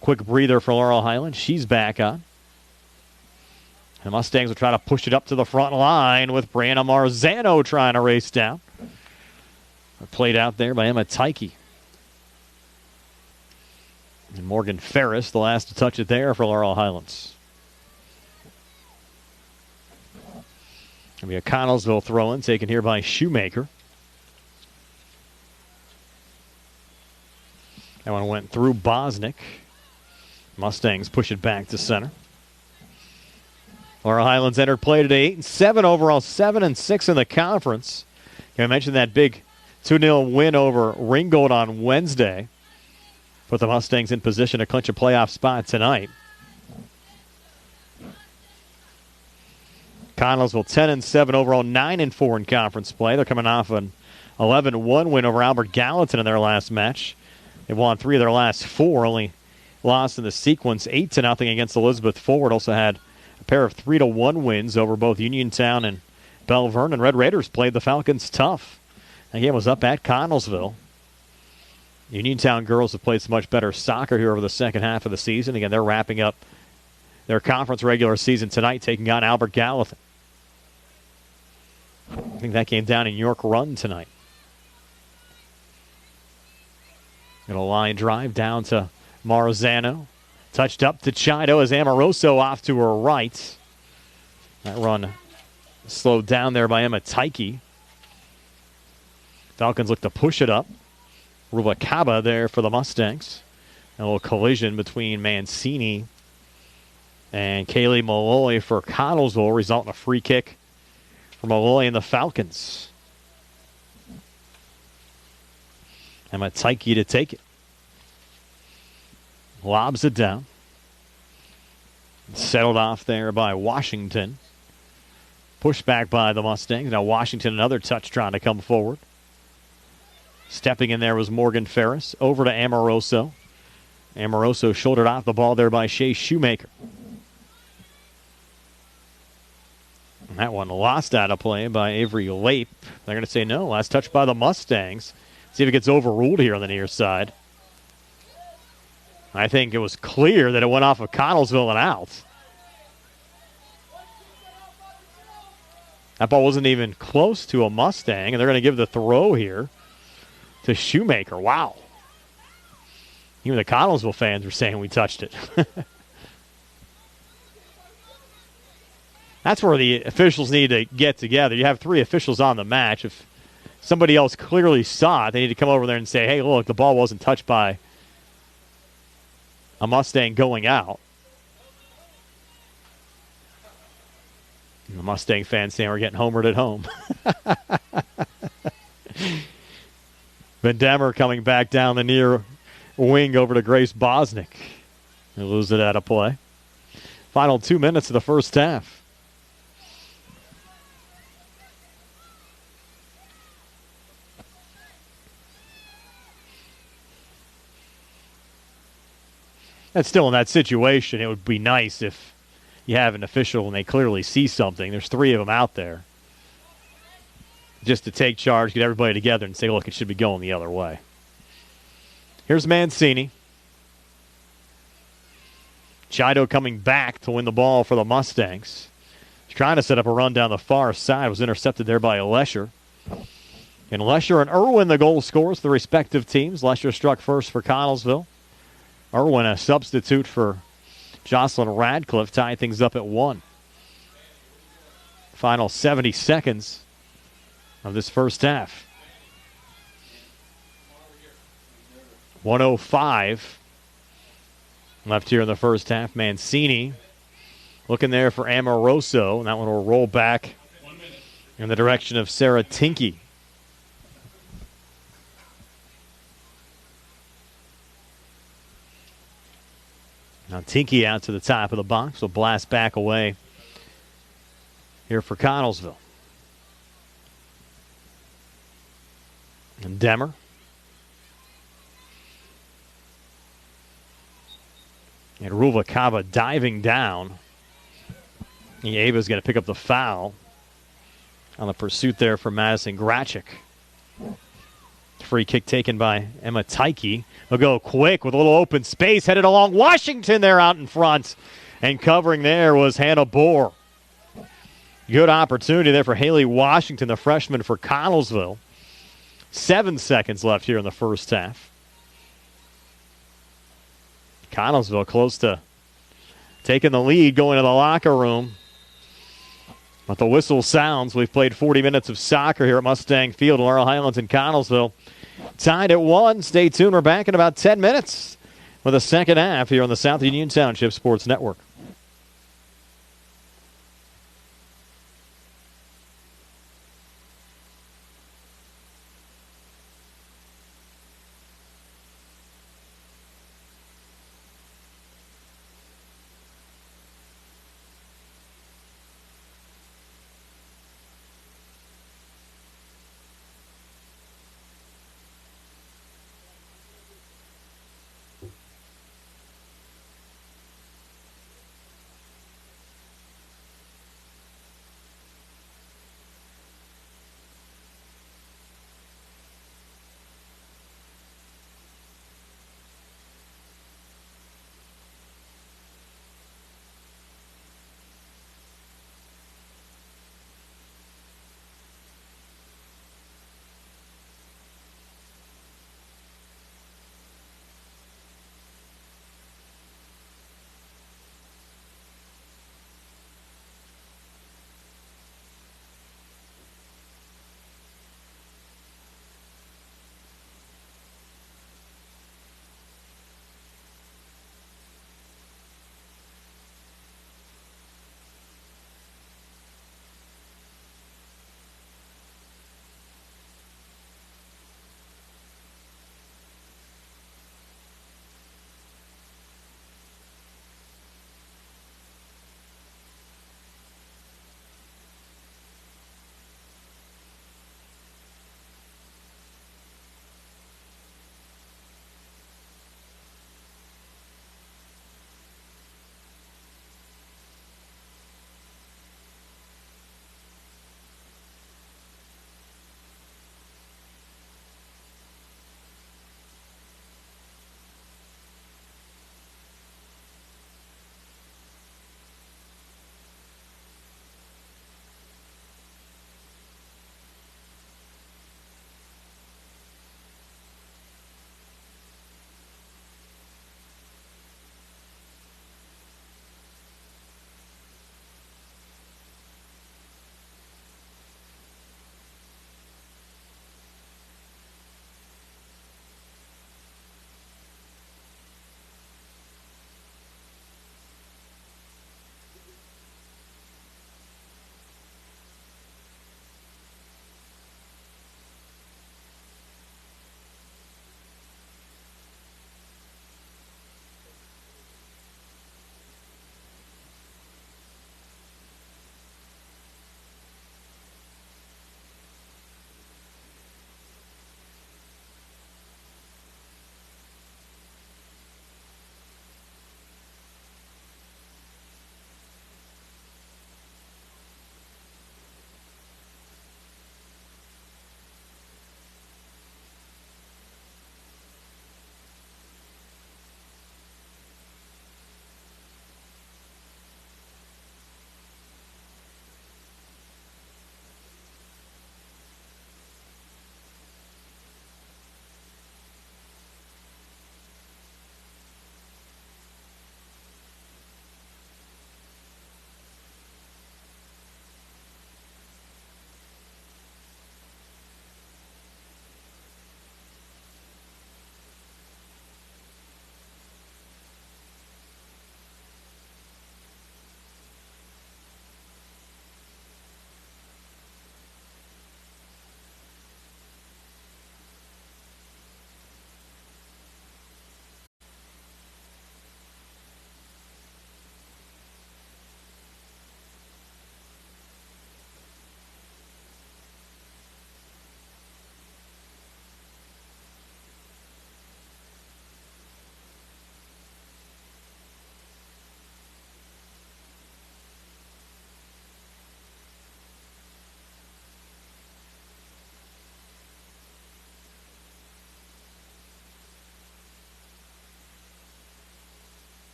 quick breather for Laurel Highlands. She's back on. The Mustangs will try to push it up to the front line with Brianna Marzano trying to race down. Played out there by Emma Tyke. And Morgan Ferris, the last to touch it there for Laurel Highlands. It'll be a Connellsville throw-in taken here by Shoemaker. That one went through Bosnick. Mustangs push it back to center. Laurel Highlands entered play today 8-7 overall, 7-6 in the conference. I mentioned that big 2-0 win over Ringgold on Wednesday. Put the Mustangs in position to clinch a playoff spot tonight. Connellsville 10-7 overall, 9-4 in conference play. They're coming off an 11-1 win over Albert Gallatin in their last match. They've won 3 of their last 4, only lost in the sequence 8-0 against Elizabeth Forward. Also had a pair of 3-1 wins over both Uniontown and Belle Vernon. Red Raiders played the Falcons tough. That game was up at Connellsville. Uniontown girls have played some much better soccer here over the second half of the season. Again, they're wrapping up their conference regular season tonight, taking on Albert Gallatin. I think that came down in York Run tonight. Got a line drive down to Marzano. Touched up to Chido as Amoroso off to her right. That run slowed down there by Emma Tyke. Falcons look to push it up. Rubalcaba there for the Mustangs. A little collision between Mancini and Kaylee Malloy for Connellsville, resulting in a free kick for Malloy and the Falcons. Emma Tyke to take it. Lobs it down. Settled off there by Washington. Pushed back by the Mustangs. Now Washington, another touch trying to come forward. Stepping in there was Morgan Ferris. Over to Amoroso. Amoroso shouldered off the ball there by Shea Shoemaker. And that one lost out of play by Avery Lape. They're going to say no. Last touch by the Mustangs. See if it gets overruled here on the near side. I think it was clear that it went off of Connellsville and out. That ball wasn't even close to a Mustang, and they're going to give the throw here to Shoemaker. Wow. Even the Connellsville fans were saying we touched it. That's where the officials need to get together. You have 3 officials on the match. If somebody else clearly saw it, they need to come over there and say, hey, look, the ball wasn't touched by a Mustang going out. And the Mustang fans saying we're getting homered at home. Van Demmer coming back down the near wing over to Grace Bosnick. They lose it out of play. Final 2 minutes of the first half. And still in that situation, it would be nice if you have an official and they clearly see something. There's 3 of them out there. Just to take charge, get everybody together and say, look, it should be going the other way. Here's Mancini. Chido coming back to win the ball for the Mustangs. He's trying to set up a run down the far side. Was intercepted there by Lesher. And Lesher and Irwin, the goal scorers for the respective teams. Lesher struck first for Connellsville. Irwin, a substitute for Jocelyn Radcliffe, tied things up at 1. Final 70 seconds of this first half. 1:05 left here in the first half. Mancini looking there for Amoroso, and that one will roll back in the direction of Sarah Tinky. Now Tinky out to the top of the box. Will blast back away here for Connellsville. And Demmer. And Ruvalcaba diving down. Eva's going to pick up the foul on the pursuit there for Madison Grachik. Free kick taken by Emma Tyke. They'll go quick with a little open space. Headed along Washington there out in front. And covering there was Hannah Bohr. Good opportunity there for Haley Washington, the freshman for Connellsville. 7 seconds left here in the first half. Connellsville close to taking the lead, going to the locker room. But the whistle sounds. We've played 40 minutes of soccer here at Mustang Field, Laurel Highlands in Connellsville. Tied at 1. Stay tuned. We're back in about 10 minutes with the second half here on the South Union Township Sports Network.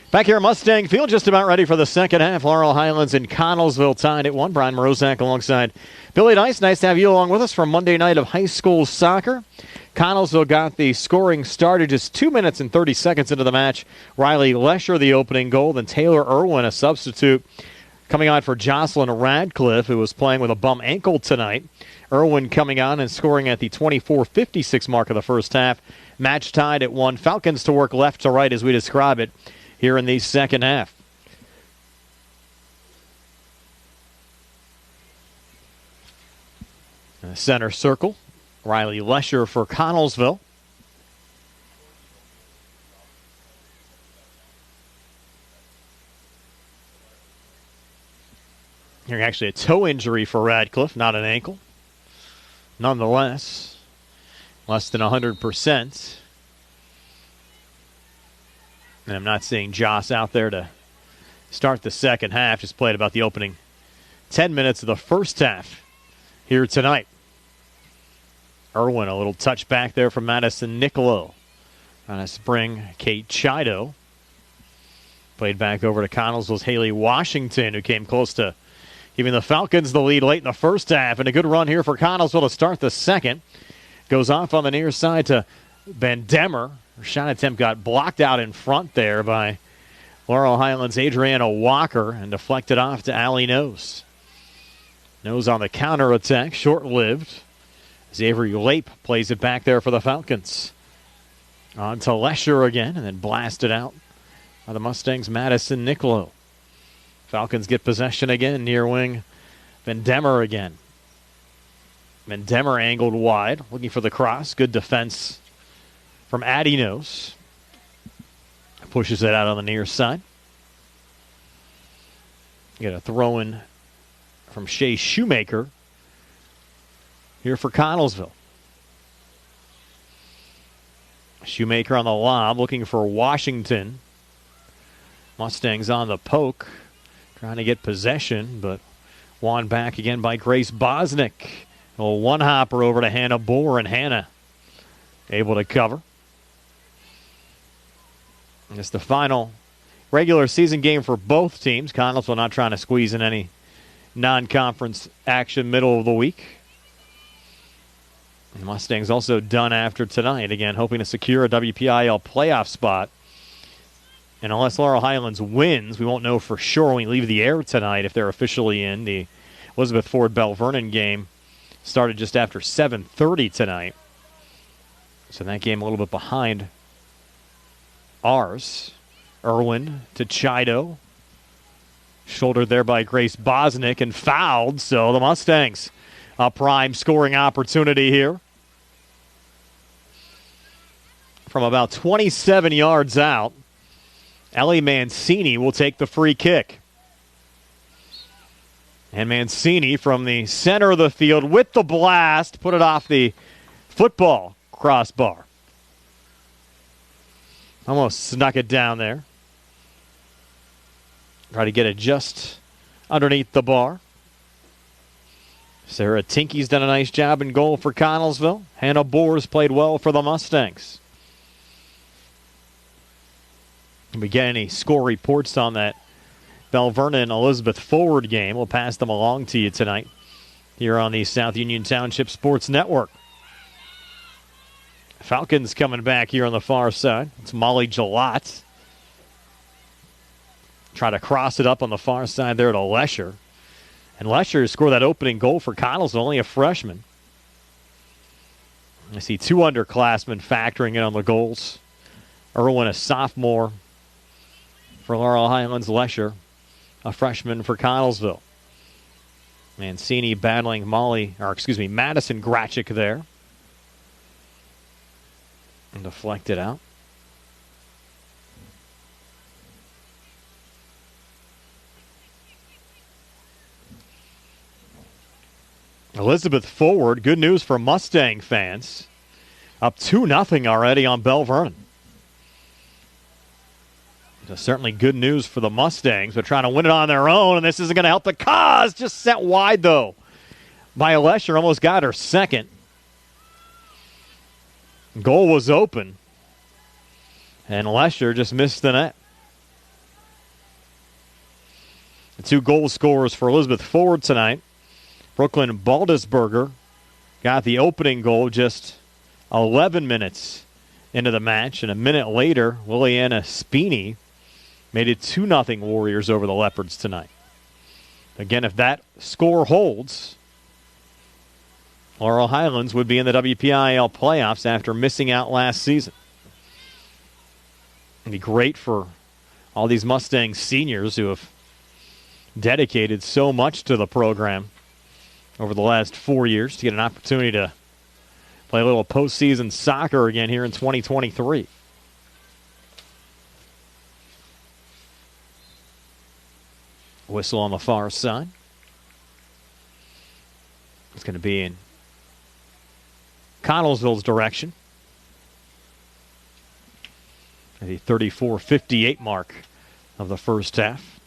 Back here at Mustang Field, just about ready for the second half. Laurel Highlands and Connellsville tied at 1. Brian Morozak alongside Billy Dice. Nice to have you along with us from Monday night of high school soccer. Connellsville got the scoring started just 2 minutes and 30 seconds into the match. Riley Lesher, the opening goal. Then Taylor Irwin, a substitute, coming on for Jocelyn Radcliffe, who was playing with a bum ankle tonight. Irwin coming on and scoring at the 24:56 mark of the first half. Match tied at 1. Falcons to work left to right as we describe it here in the second half. Center circle, Riley Lesher for Connellsville. Here's actually a toe injury for Radcliffe, not an ankle. Nonetheless, less than 100%. And I'm not seeing Joss out there to start the second half. Just played about the opening 10 minutes of the first half here tonight. Irwin, a little touch back there from Madison Nicolo. Trying to spring Kate Chido. Played back over to Connellsville's Haley Washington, who came close to giving the Falcons the lead late in the first half. And a good run here for Connellsville to start the second. Goes off on the near side to Van Demmer. Her shot attempt got blocked out in front there by Laurel Highlands' Adriana Walker and deflected off to Allie Nose. Nose on the counterattack, short-lived. As Avery Lape plays it back there for the Falcons. On to Lesher again and then blasted out by the Mustangs' Madison Nicolo. Falcons get possession again, near wing. Van Demmer again. Van Demmer angled wide, looking for the cross. Good defense from Adinos. Pushes it out on the near side. Get a throw in from Shea Shoemaker here for Connellsville. Shoemaker on the lob, looking for Washington. Mustangs on the poke, trying to get possession, but won back again by Grace Bosnick. A one-hopper over to Hannah Bohr, and Hannah able to cover. And it's the final regular season game for both teams. Connellsville not trying to squeeze in any non-conference action middle of the week. And the Mustangs also done after tonight. Again, hoping to secure a WPIAL playoff spot. And unless Laurel Highlands wins, we won't know for sure when we leave the air tonight if they're officially in. The Elizabeth Ford Bell Vernon game started just after 7:30 tonight. So that game a little bit behind ours. Irwin to Chido. Shouldered there by Grace Bosnick and fouled. So the Mustangs a prime scoring opportunity here. From about 27 yards out, Ellie Mancini will take the free kick. And Mancini from the center of the field with the blast, put it off the football crossbar. Almost snuck it down there. Try to get it just underneath the bar. Sarah Tinky's done a nice job in goal for Connellsville. Hannah Bohr's played well for the Mustangs. If we get any score reports on that Bell Vernon Elizabeth Forward game, we'll pass them along to you tonight here on the South Union Township Sports Network. Falcons coming back here on the far side. It's Molly Jalot. Try to cross it up on the far side there to Lesher. And Lesher scored that opening goal for Connellsville, only a freshman. I see two underclassmen factoring in on the goals. Irwin, a sophomore for Laurel Highlands. Lesher, a freshman for Connellsville. Mancini battling Madison Gratchik there. And deflected out. Elizabeth Forward, good news for Mustang fans. Up 2-0 already on Bell Vernon. Certainly good news for the Mustangs. They're trying to win it on their own, and this isn't going to help the cause. Just set wide, though, by Lesher. Almost got her second. Goal was open, and Lesher just missed the net. The 2 goal scorers for Elizabeth Forward tonight. Brooklyn Baldisberger got the opening goal just 11 minutes into the match, and a minute later, Liliana Spini made it 2-0 Warriors over the Leopards tonight. Again, if that score holds, Laurel Highlands would be in the WPIAL playoffs after missing out last season. It'd be great for all these Mustangs seniors who have dedicated so much to the program over the last 4 years to get an opportunity to play a little postseason soccer again here in 2023. Whistle on the far side. It's going to be in Connellsville's direction. At the 34-58 mark of the first half.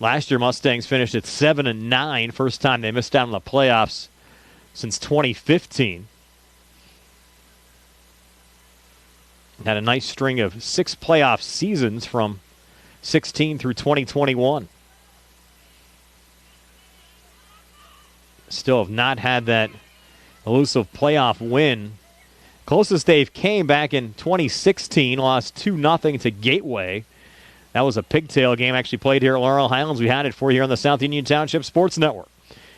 Last year, Mustangs finished at 7-9. First time they missed out on the playoffs since 2015. Had a nice string of 6 playoff seasons from 16 through 2021. Still have not had that elusive playoff win. Closest they've came back in 2016, lost 2-0 to Gateway. That was a pigtail game actually played here at Laurel Highlands. We had it for you here on the South Union Township Sports Network.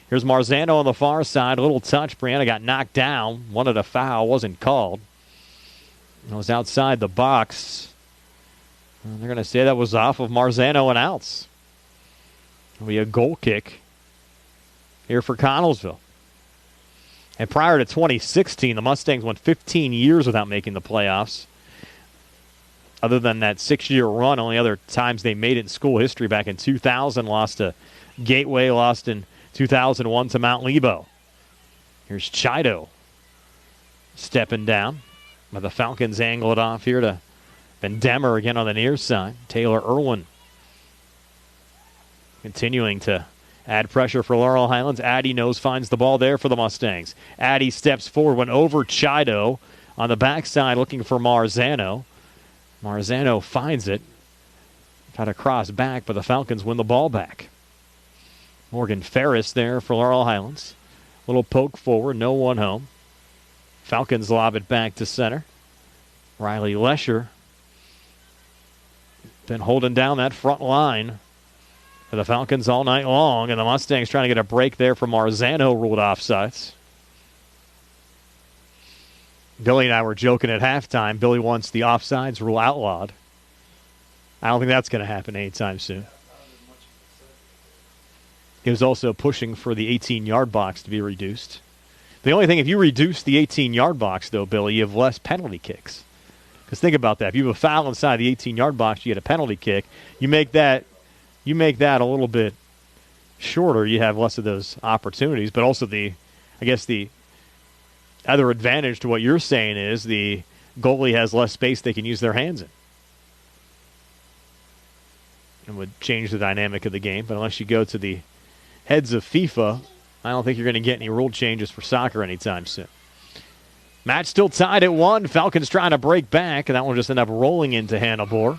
Here's Marzano on the far side. A little touch. Brianna got knocked down. Wanted a foul. Wasn't called. It was outside the box. And they're going to say that was off of Marzano and outs. It'll be a goal kick here for Connellsville. And prior to 2016, the Mustangs went 15 years without making the playoffs. Other than that 6-year run, only other times they made it in school history back in 2000, lost to Gateway, lost in 2001 to Mount Lebo. Here's Chido stepping down. But the Falcons angle it off here to Van Demmer again on the near side. Taylor Irwin continuing to add pressure for Laurel Highlands. Addy finds the ball there for the Mustangs. Addy steps forward, went over Chido on the backside looking for Marzano. Marzano finds it. Tried to cross back, but the Falcons win the ball back. Morgan Ferris there for Laurel Highlands. Little poke forward, no one home. Falcons lob it back to center. Riley Lesher been holding down that front line for the Falcons all night long, and the Mustangs trying to get a break there from Marzano, ruled offsides. Billy and I were joking at halftime. Billy wants the offsides rule outlawed. I don't think that's going to happen anytime soon. He was also pushing for the 18-yard box to be reduced. The only thing, if you reduce the 18-yard box, though, Billy, you have less penalty kicks. Because think about that. If you have a foul inside the 18-yard box, you get a penalty kick. You make that a little bit shorter. You have less of those opportunities. But also the other advantage to what you're saying is the goalie has less space they can use their hands in. It would change the dynamic of the game. But unless you go to the heads of FIFA, I don't think you're going to get any rule changes for soccer anytime soon. Match still tied at 1. Falcons trying to break back, and that one just ended up rolling into Hannibal.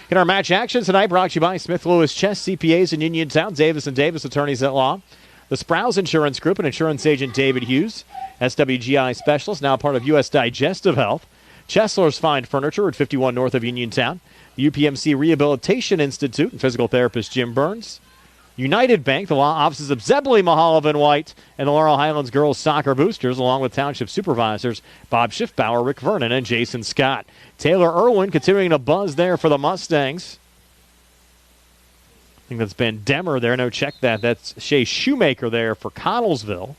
In our match action tonight, brought to you by Smith Lewis Chess CPAs in Uniontown, Davis & Davis Attorneys at Law, the Sprouse Insurance Group and insurance agent David Hughes, SWGI Specialist, now part of U.S. Digestive Health, Chesler's Fine Furniture at 51 north of Uniontown, the UPMC Rehabilitation Institute and physical therapist Jim Burns, United Bank, the law offices of Zebley, Mahaloff, and White, and the Laurel Highlands Girls Soccer Boosters, along with Township Supervisors Bob Schiffbauer, Rick Vernon, and Jason Scott. Taylor Irwin continuing to buzz there for the Mustangs. I think that's Ben Demmer there. No, check that. That's Shea Shoemaker there for Connellsville.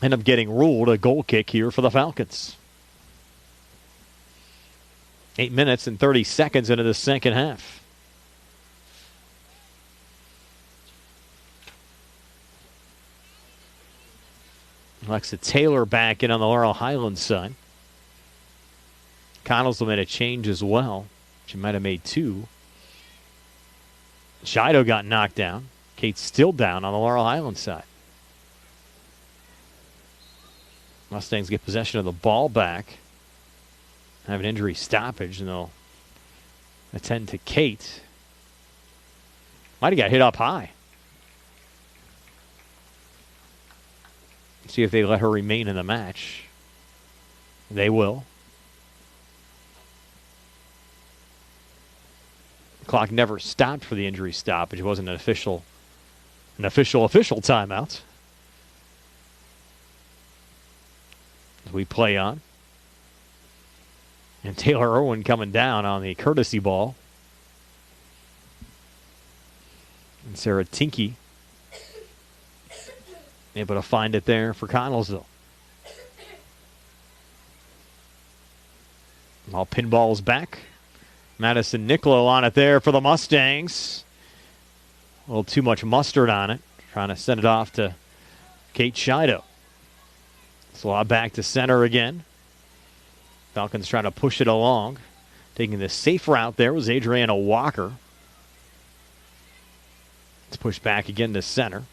End up getting ruled a goal kick here for the Falcons. 8 minutes and 30 seconds into the second half. Alexa Taylor back in on the Laurel Highlands side. Connellsville made a change as well. She might have made 2. Shido got knocked down. Kate's still down on the Laurel Highlands side. Mustangs get possession of the ball back. Have an injury stoppage, and they'll attend to Kate. Might have got hit up high. See if they let her remain in the match. They will. Clock never stopped for the injury stoppage. It wasn't an official timeout. As we play on. And Taylor Irwin coming down on the courtesy ball. And Sarah Tinke able to find it there for Connellsville. All pinballs back. Madison Niccolo on it there for the Mustangs. A little too much mustard on it. Trying to send it off to Kate Shido. Slaw back to center again. Falcons trying to push it along. Taking the safe route there was Adriana Walker. It's pushed back again to center.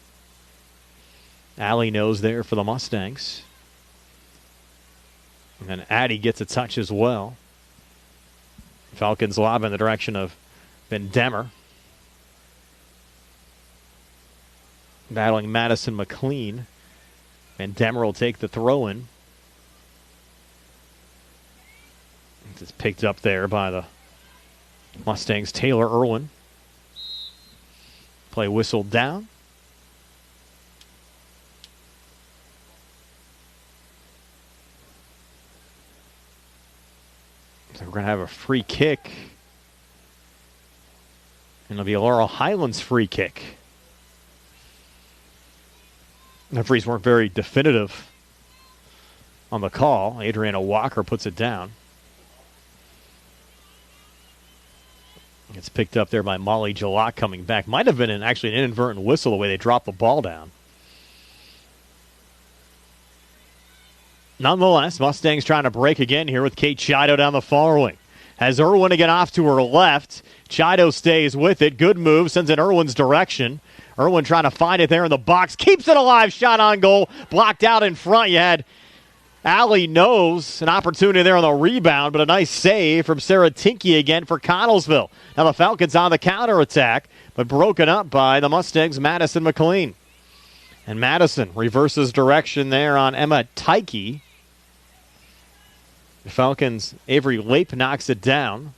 Allie knows there for the Mustangs. And then Addie gets a touch as well. Falcons lob in the direction of Van Demmer. Battling Madison McLean. Van Demmer will take the throw in. It's picked up there by the Mustangs' Taylor Irwin. Play whistled down. So we're going to have a free kick. And it'll be a Laurel Highlands free kick. The referees weren't very definitive on the call. Adriana Walker puts it down. It's picked up there by Molly Jalak coming back. Might have been actually an inadvertent whistle the way they dropped the ball down. Nonetheless, Mustangs trying to break again here with Kate Chido down the far wing. Has Irwin to get off to her left. Chido stays with it. Good move. Sends in Irwin's direction. Irwin trying to find it there in the box. Keeps it alive. Shot on goal. Blocked out in front. You had Allie knows an opportunity there on the rebound, but a nice save from Sarah Tinke again for Connellsville. Now the Falcons on the counterattack, but broken up by the Mustangs' Madison McLean. And Madison reverses direction there on Emma Tyke. The Falcons' Avery Lape knocks it down.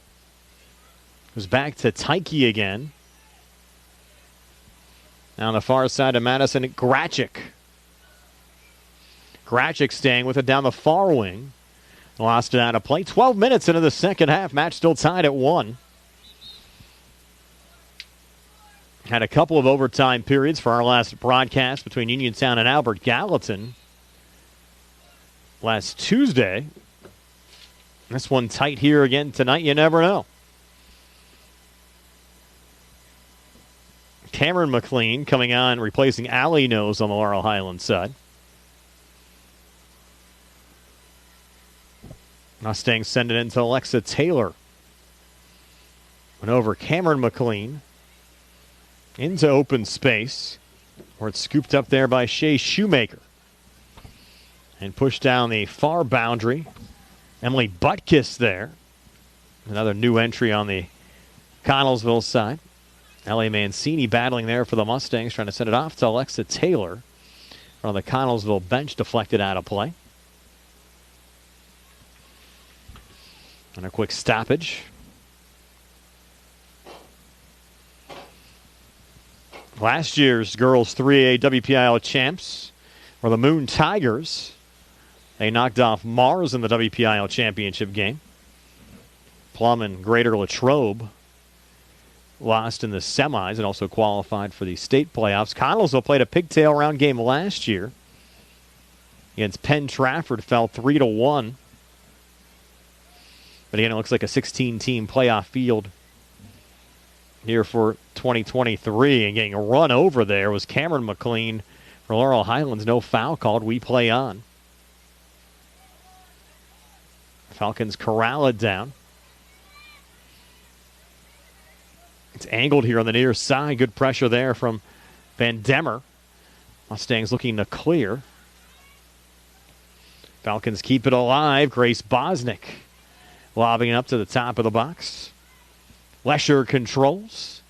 Goes back to Tyke again. Now on the far side of Madison, Grachik. Grachik staying with it down the far wing. Lost it out of play. 12 minutes into the second half. Match still tied at 1. Had a couple of overtime periods for our last broadcast between Uniontown and Albert Gallatin last Tuesday. This one tight here again tonight. You never know. Cameron McLean coming on, replacing Allie Nose on the Laurel Highlands side. Mustangs send it into Alexa Taylor. Went over Cameron McLean into open space, where it's scooped up there by Shea Shoemaker. And pushed down the far boundary. Emily Butkus there. Another new entry on the Connellsville side. L.A. Mancini battling there for the Mustangs, trying to send it off to Alexa Taylor. On the Connellsville bench, deflected out of play. And a quick stoppage. Last year's girls 3A WPIAL champs were the Moon Tigers. They knocked off Mars in the WPIAL championship game. Plum and Greater Latrobe lost in the semis and also qualified for the state playoffs. Connellsville played a pigtail round game last year against Penn Trafford, fell 3-1. But again, it looks like a 16-team playoff field here for 2023. And getting a run over there was Cameron McLean for Laurel Highlands. No foul called. We play on. Falcons corral it down. It's angled here on the near side. Good pressure there from Van Demmer. Mustangs looking to clear. Falcons keep it alive. Grace Bosnick lobbing it up to the top of the box. Lesher controls.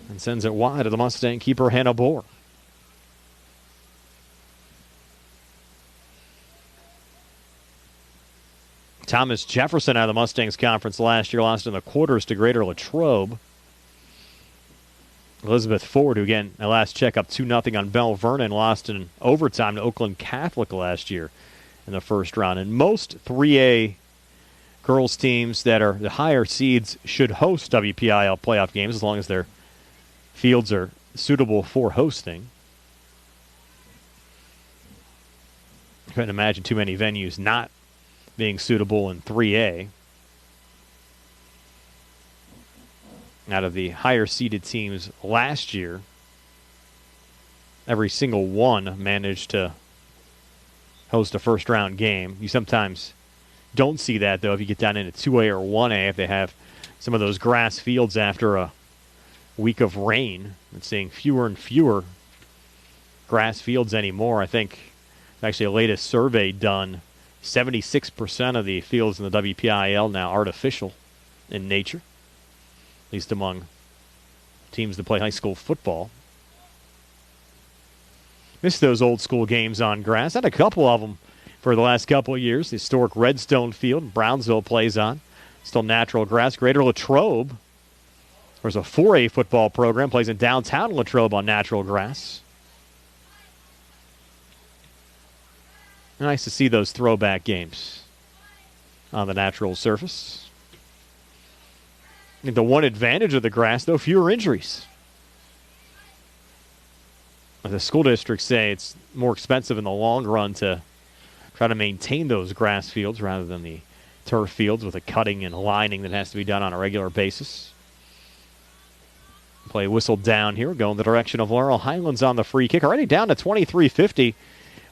and sends it wide to the Mustang keeper, Hannah Bohr. Thomas Jefferson out of the Mustangs conference last year lost in the quarters to Greater Latrobe. Elizabeth Ford, who again, at last check up 2-0 on Bell Vernon, lost in overtime to Oakland Catholic last year in the first round. And most 3A girls teams that are the higher seeds should host WPIAL playoff games as long as their fields are suitable for hosting. I couldn't imagine too many venues not being suitable in 3A. Out of the higher-seeded teams last year, every single one managed to host a first-round game. You sometimes don't see that, though, if you get down into 2A or 1A, if they have some of those grass fields after a week of rain. And seeing fewer and fewer grass fields anymore. I think actually the latest survey done, 76% of the fields in the WPIAL now artificial in nature, at least among teams that play high school football. Missed those old school games on grass. Had a couple of them for the last couple of years. The historic Redstone Field Brownsville plays on. Still natural grass. Greater Latrobe, there's a 4A football program, plays in downtown Latrobe on natural grass. Nice to see those throwback games on the natural surface. I think the one advantage of the grass, though, fewer injuries. The school districts say it's more expensive in the long run to try to maintain those grass fields rather than the turf fields with the cutting and lining that has to be done on a regular basis. Play whistled down here, going the direction of Laurel Highlands on the free kick. Already down to 23-50.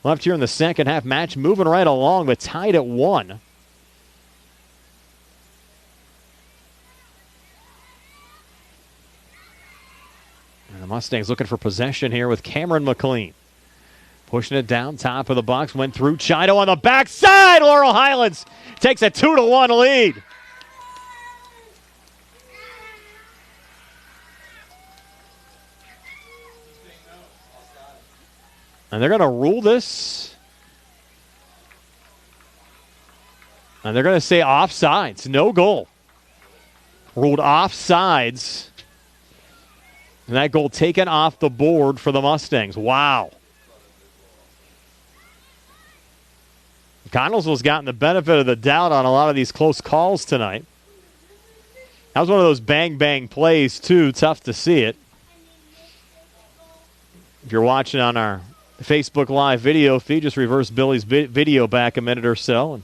Left here in the second half. Match moving right along, but tied at 1. And the Mustangs looking for possession here with Cameron McLean. Pushing it down, top of the box, went through Chido on the backside. Laurel Highlands takes a 2-1 lead. And they're going to rule this. And they're going to say offsides. No goal. Ruled offsides. And that goal taken off the board for the Mustangs. Wow. Connellsville's gotten the benefit of the doubt on a lot of these close calls tonight. That was one of those bang-bang plays, too. Tough to see it. If you're watching on our Facebook Live video feed, just reverse Billy's video back a minute or so. And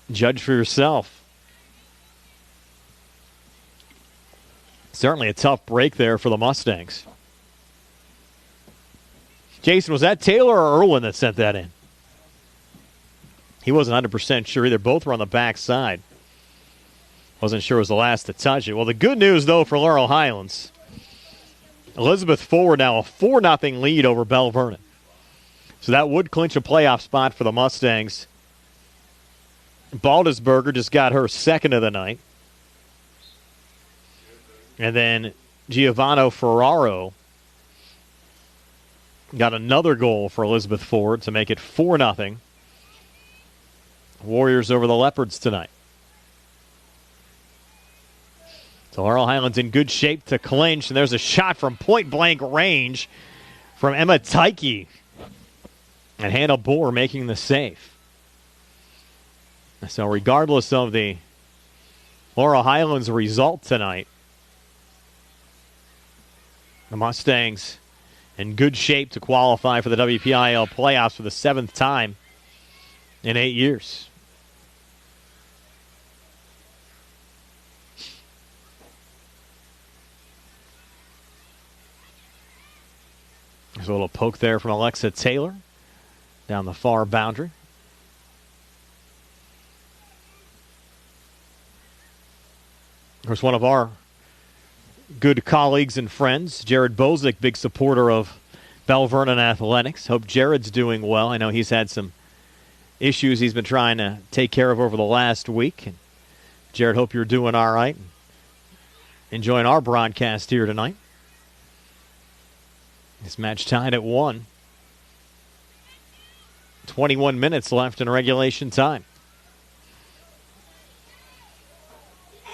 judge for yourself. Certainly a tough break there for the Mustangs. Jason, was that Taylor or Irwin that sent that in? He wasn't 100% sure either. Both were on the backside. Wasn't sure it was the last to touch it. Well, the good news, though, for Laurel Highlands, Elizabeth Ford now a 4-0 lead over Bell Vernon. So that would clinch a playoff spot for the Mustangs. Baldesberger just got her second of the night. And then Giovanni Ferraro got another goal for Elizabeth Ford to make it 4-0. Warriors over the Leopards tonight. So Laurel Highlands in good shape to clinch, and there's a shot from point-blank range from Emma Tyke. And Hannah Bohr making the save. So regardless of the Laurel Highlands result tonight, the Mustangs in good shape to qualify for the WPIAL playoffs for the 7th time in 8 years. There's a little poke there from Alexa Taylor down the far boundary. Of course, one of our good colleagues and friends, Jared Bozick, big supporter of Bell Vernon Athletics. Hope Jared's doing well. I know he's had some issues he's been trying to take care of over the last week. And Jared, hope you're doing all right. Enjoying our broadcast here tonight. This match tied at 1. 21 minutes left in regulation time.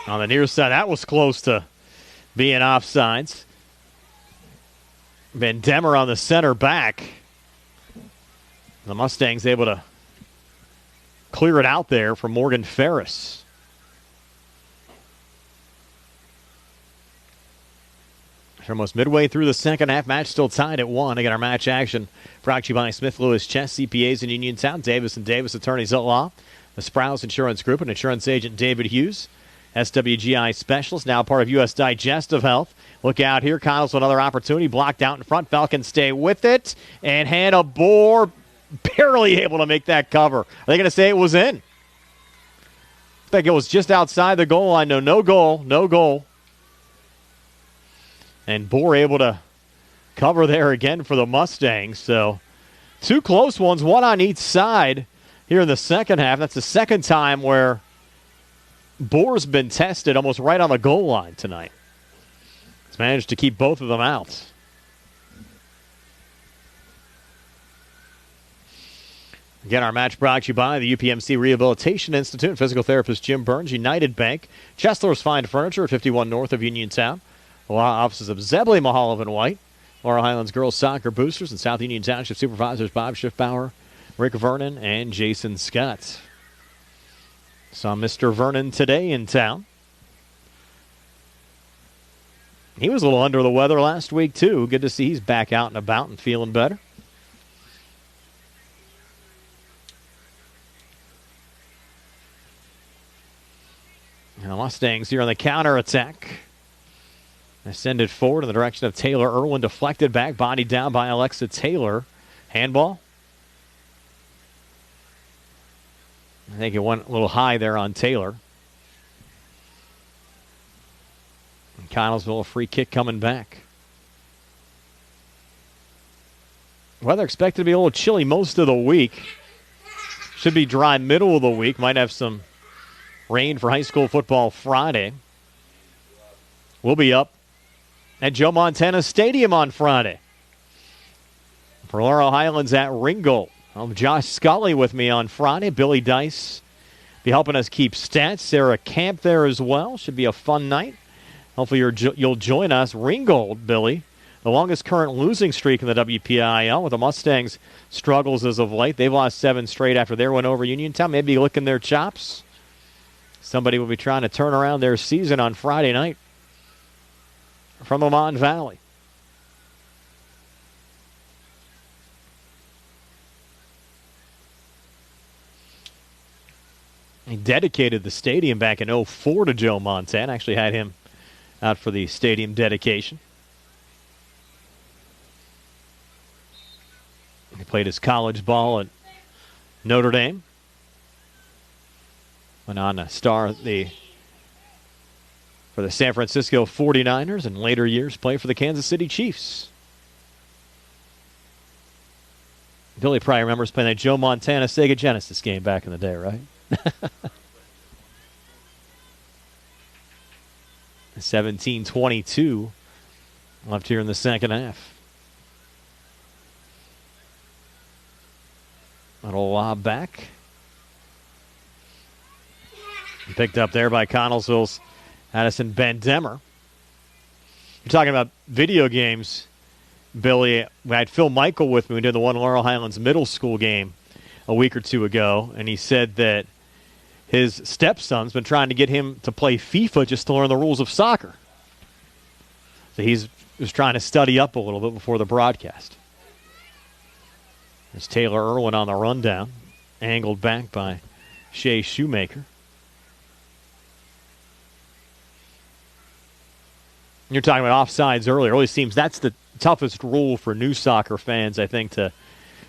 On the near side, that was close to being offsides. Van Demmer on the center back. The Mustangs able to clear it out there for Morgan Ferris. Almost midway through the second half, match still tied at 1. Again, our match action brought to you by Smith Lewis Chess, CPAs in Uniontown, Davis & Davis Attorneys at Law, the Sprouse Insurance Group, and insurance agent David Hughes, SWGI Specialist, now part of U.S. Digestive Health. Look out here, Connellsville, another opportunity, blocked out in front. Falcons stay with it, and Hannah Bohr barely able to make that cover. Are they going to say it was in? I think it was just outside the goal line. No goal. And Bohr able to cover there again for the Mustangs. So 2 close ones, one on each side here in the second half. That's the second time where Bohr's been tested almost right on the goal line tonight. He's managed to keep both of them out. Again, our match brought to you by the UPMC Rehabilitation Institute and physical therapist Jim Burns, United Bank, Chesler's Fine Furniture at 51 north of Uniontown, the law offices of Zebley, Mahalovan White, Laurel Highlands Girls Soccer Boosters, and South Union Township Supervisors Bob Schiffbauer, Rick Vernon, and Jason Scott. Saw Mr. Vernon today in town. He was a little under the weather last week, too. Good to see he's back out and about and feeling better. And the Mustangs here on the counterattack. They send it forward in the direction of Taylor Irwin. Deflected back, bodied down by Alexa Taylor. Handball. I think it went a little high there on Taylor. And Connellsville, a free kick coming back. Weather expected to be a little chilly most of the week. Should be dry middle of the week. Might have some rain for high school football Friday. We'll be up at Joe Montana Stadium on Friday. For Laurel Highlands at Ringgold. I'll have Josh Scully with me on Friday. Billy Dice be helping us keep stats. Sarah Camp there as well. Should be a fun night. Hopefully you'll join us. Ringgold, Billy, the longest current losing streak in the WPIAL with the Mustangs' struggles as of late. They've lost 7 straight after their win over Uniontown. Maybe licking their chops. Somebody will be trying to turn around their season on Friday night from the Mon Valley. He dedicated the stadium back in 2004 to Joe Montana. Actually had him out for the stadium dedication. He played his college ball at Notre Dame. Went on to star for the San Francisco 49ers, and later years play for the Kansas City Chiefs. Billy probably remembers playing that Joe Montana Sega Genesis game back in the day, right? 17-22 left here in the second half. Little lob back. Picked up there by Connellsville's Addison Van Demmer. You're talking about video games, Billy. I had Phil Michael with me. We did the one Laurel Highlands middle school game a week or two ago, and he said that his stepson's been trying to get him to play FIFA just to learn the rules of soccer. So he's just trying to study up a little bit before the broadcast. There's Taylor Irwin on the rundown, angled back by Shea Shoemaker. You're talking about offsides earlier. It always seems that's the toughest rule for new soccer fans, I think, to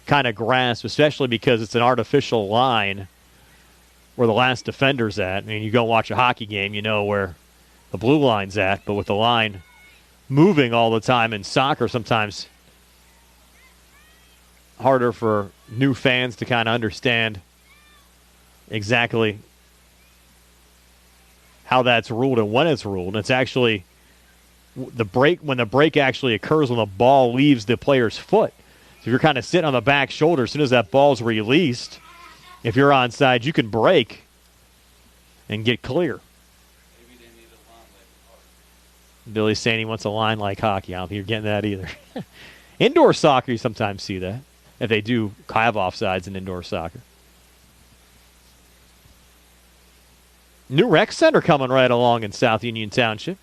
kind of grasp, especially because it's an artificial line where the last defender's at. I mean, you go watch a hockey game, you know where the blue line's at, but with the line moving all the time in soccer, sometimes harder for new fans to kind of understand exactly how that's ruled and when it's ruled. It's actually when the break actually occurs when the ball leaves the player's foot. So if you're kind of sitting on the back shoulder, as soon as that ball's released, if you're onside, you can break and get clear. Maybe they need a line like hockey. Billy's saying he wants a line like hockey. I don't think you're getting that either. Indoor soccer, you sometimes see that, if they do have offsides in indoor soccer. New rec center coming right along in South Union Township.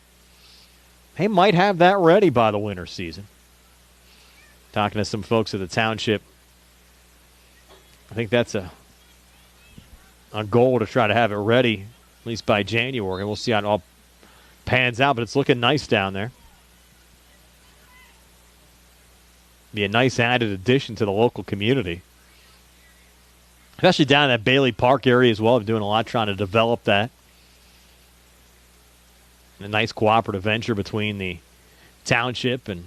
They might have that ready by the winter season. Talking to some folks at the township, I think that's a goal to try to have it ready at least by January. We'll see how it all pans out, but it's looking nice down there. Be a nice added addition to the local community. Especially down in that Bailey Park area as well. They're doing a lot trying to develop that. A nice cooperative venture between the township and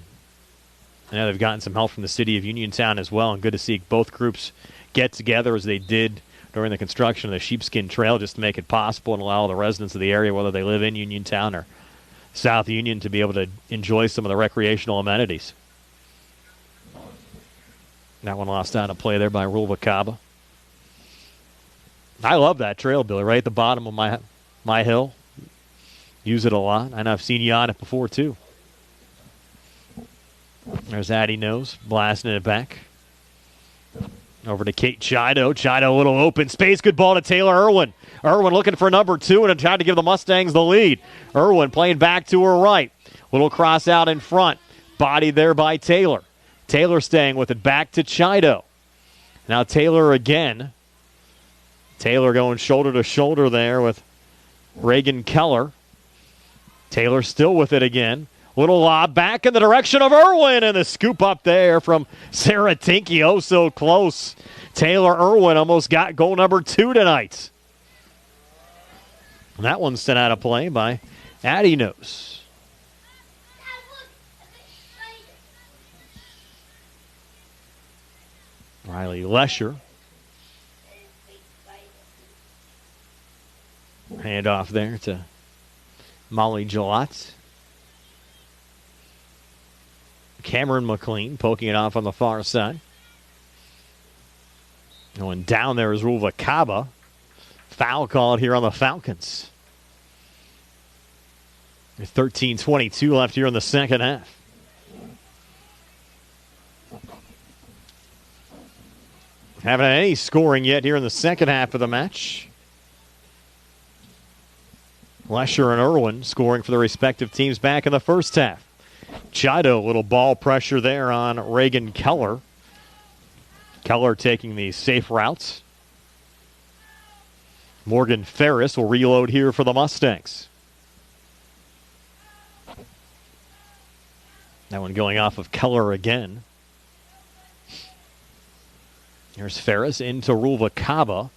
I know they've gotten some help from the city of Uniontown as well, and good to see both groups get together as they did during the construction of the Sheepskin Trail just to make it possible and allow the residents of the area, whether they live in Uniontown or South Union, to be able to enjoy some of the recreational amenities. That one lost out of play there by Rulvacaba. I love that trail, Billy, right at the bottom of my hill. Use it a lot. I know I've seen you on it before, too. There's Addie Nose blasting it back. Over to Kate Chido. Chido, a little open space. Good ball to Taylor Irwin. Irwin looking for number 2 and tried to give the Mustangs the lead. Irwin playing back to her right. Little cross out in front. Bodied there by Taylor. Taylor staying with it back to Chido. Now Taylor again. Taylor going shoulder to shoulder there with Reagan Keller. Taylor still with it again. Little lob back in the direction of Irwin, and the scoop up there from Sarah Tinky. Oh, so close. Taylor Irwin almost got goal number 2 tonight. And that one's sent out of play by Addie Nose. Riley Lesher. Hand off there to Molly Gillot. Cameron McLean poking it off on the far side. Going down there is Rulvacaba. Foul called here on the Falcons. 13:22 left here in the second half. Haven't had any scoring yet here in the second half of the match. Lesher and Irwin scoring for the respective teams back in the first half. Chido, a little ball pressure there on Reagan Keller. Keller taking the safe routes. Morgan Ferris will reload here for the Mustangs. That one going off of Keller again. Here's Ferris into Rulvacaba.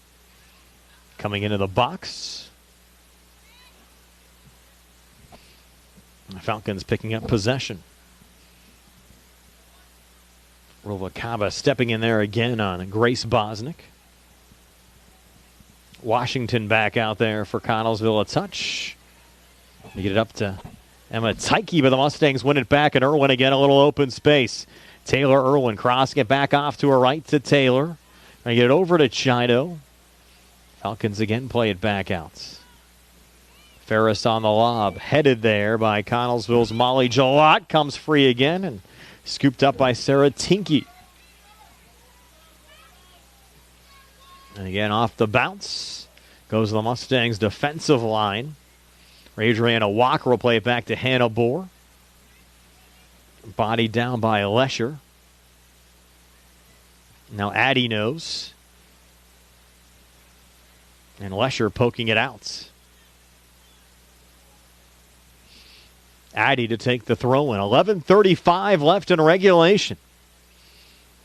Coming into the box. The Falcons picking up possession. Rulvacaba stepping in there again on Grace Bosnick. Washington back out there for Connellsville. A touch. They get it up to Emma Tyke, but the Mustangs win it back, and Irwin again, a little open space. Taylor Irwin crossing it back off to her right to Taylor. They get it over to Chido. Falcons again play it back out. Ferris on the lob, headed there by Connellsville's Molly Gillot. Comes free again and scooped up by Sarah Tinky. And again, off the bounce goes the Mustangs' defensive line. Adriana Walker will play it back to Hannah Bohr. Body down by Lesher. Now Addie knows. And Lesher poking it out. Addie to take the throw in. 11:35 left in regulation.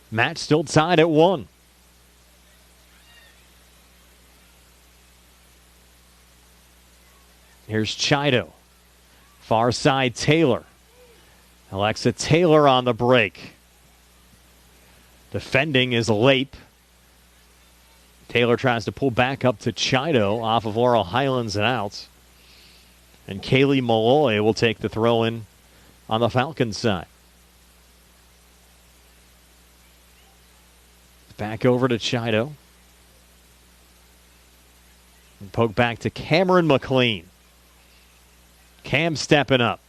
Match still tied at 1. Here's Chido. Far side Taylor. Alexa Taylor on the break. Defending is Lape. Taylor tries to pull back up to Chido off of Laurel Highlands and out. And Kaylee Malloy will take the throw in on the Falcons side. Back over to Chido. And poke back to Cameron McLean. Cam stepping up.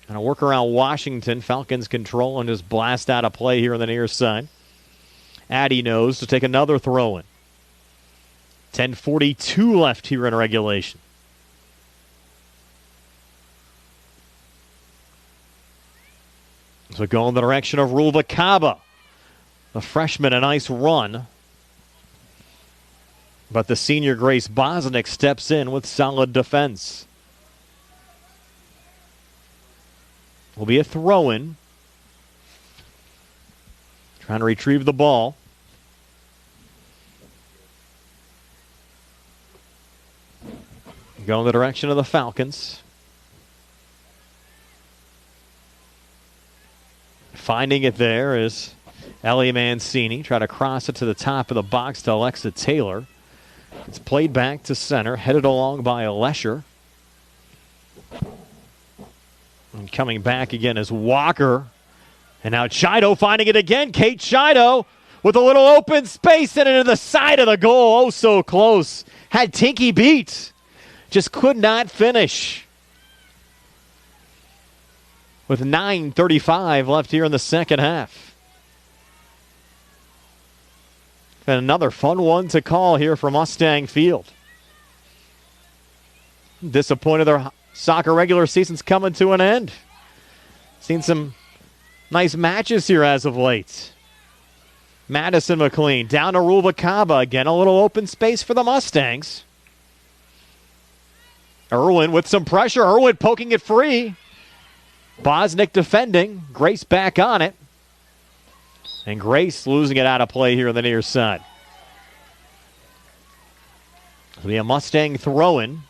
And a work around Washington. Falcons control and just blast out of play here on the near side. Addie knows to take another throw in. 10:42 left here in regulation. So go in the direction of Rulva Kaba. The freshman, a nice run. But the senior Grace Bosnick steps in with solid defense. Will be a throw-in. Trying to retrieve the ball. Go in the direction of the Falcons. Finding it there is Ellie Mancini. Try to cross it to the top of the box to Alexa Taylor. It's played back to center, headed along by Lesher. And coming back again is Walker. And now Chido finding it again. Kate Chido with a little open space and into the side of the goal. Oh, so close. Had Tinky beat. Just could not finish. With 9:35 left here in the second half. And another fun one to call here from Mustang Field. Disappointed their soccer regular season's coming to an end. Seen some nice matches here as of late. Madison McLean down to Rulva Kaba. Again, a little open space for the Mustangs. Irwin with some pressure. Irwin poking it free. Bosnick defending. Grace back on it. And Grace losing it out of play here on the near side. It'll be a Mustang throw-in.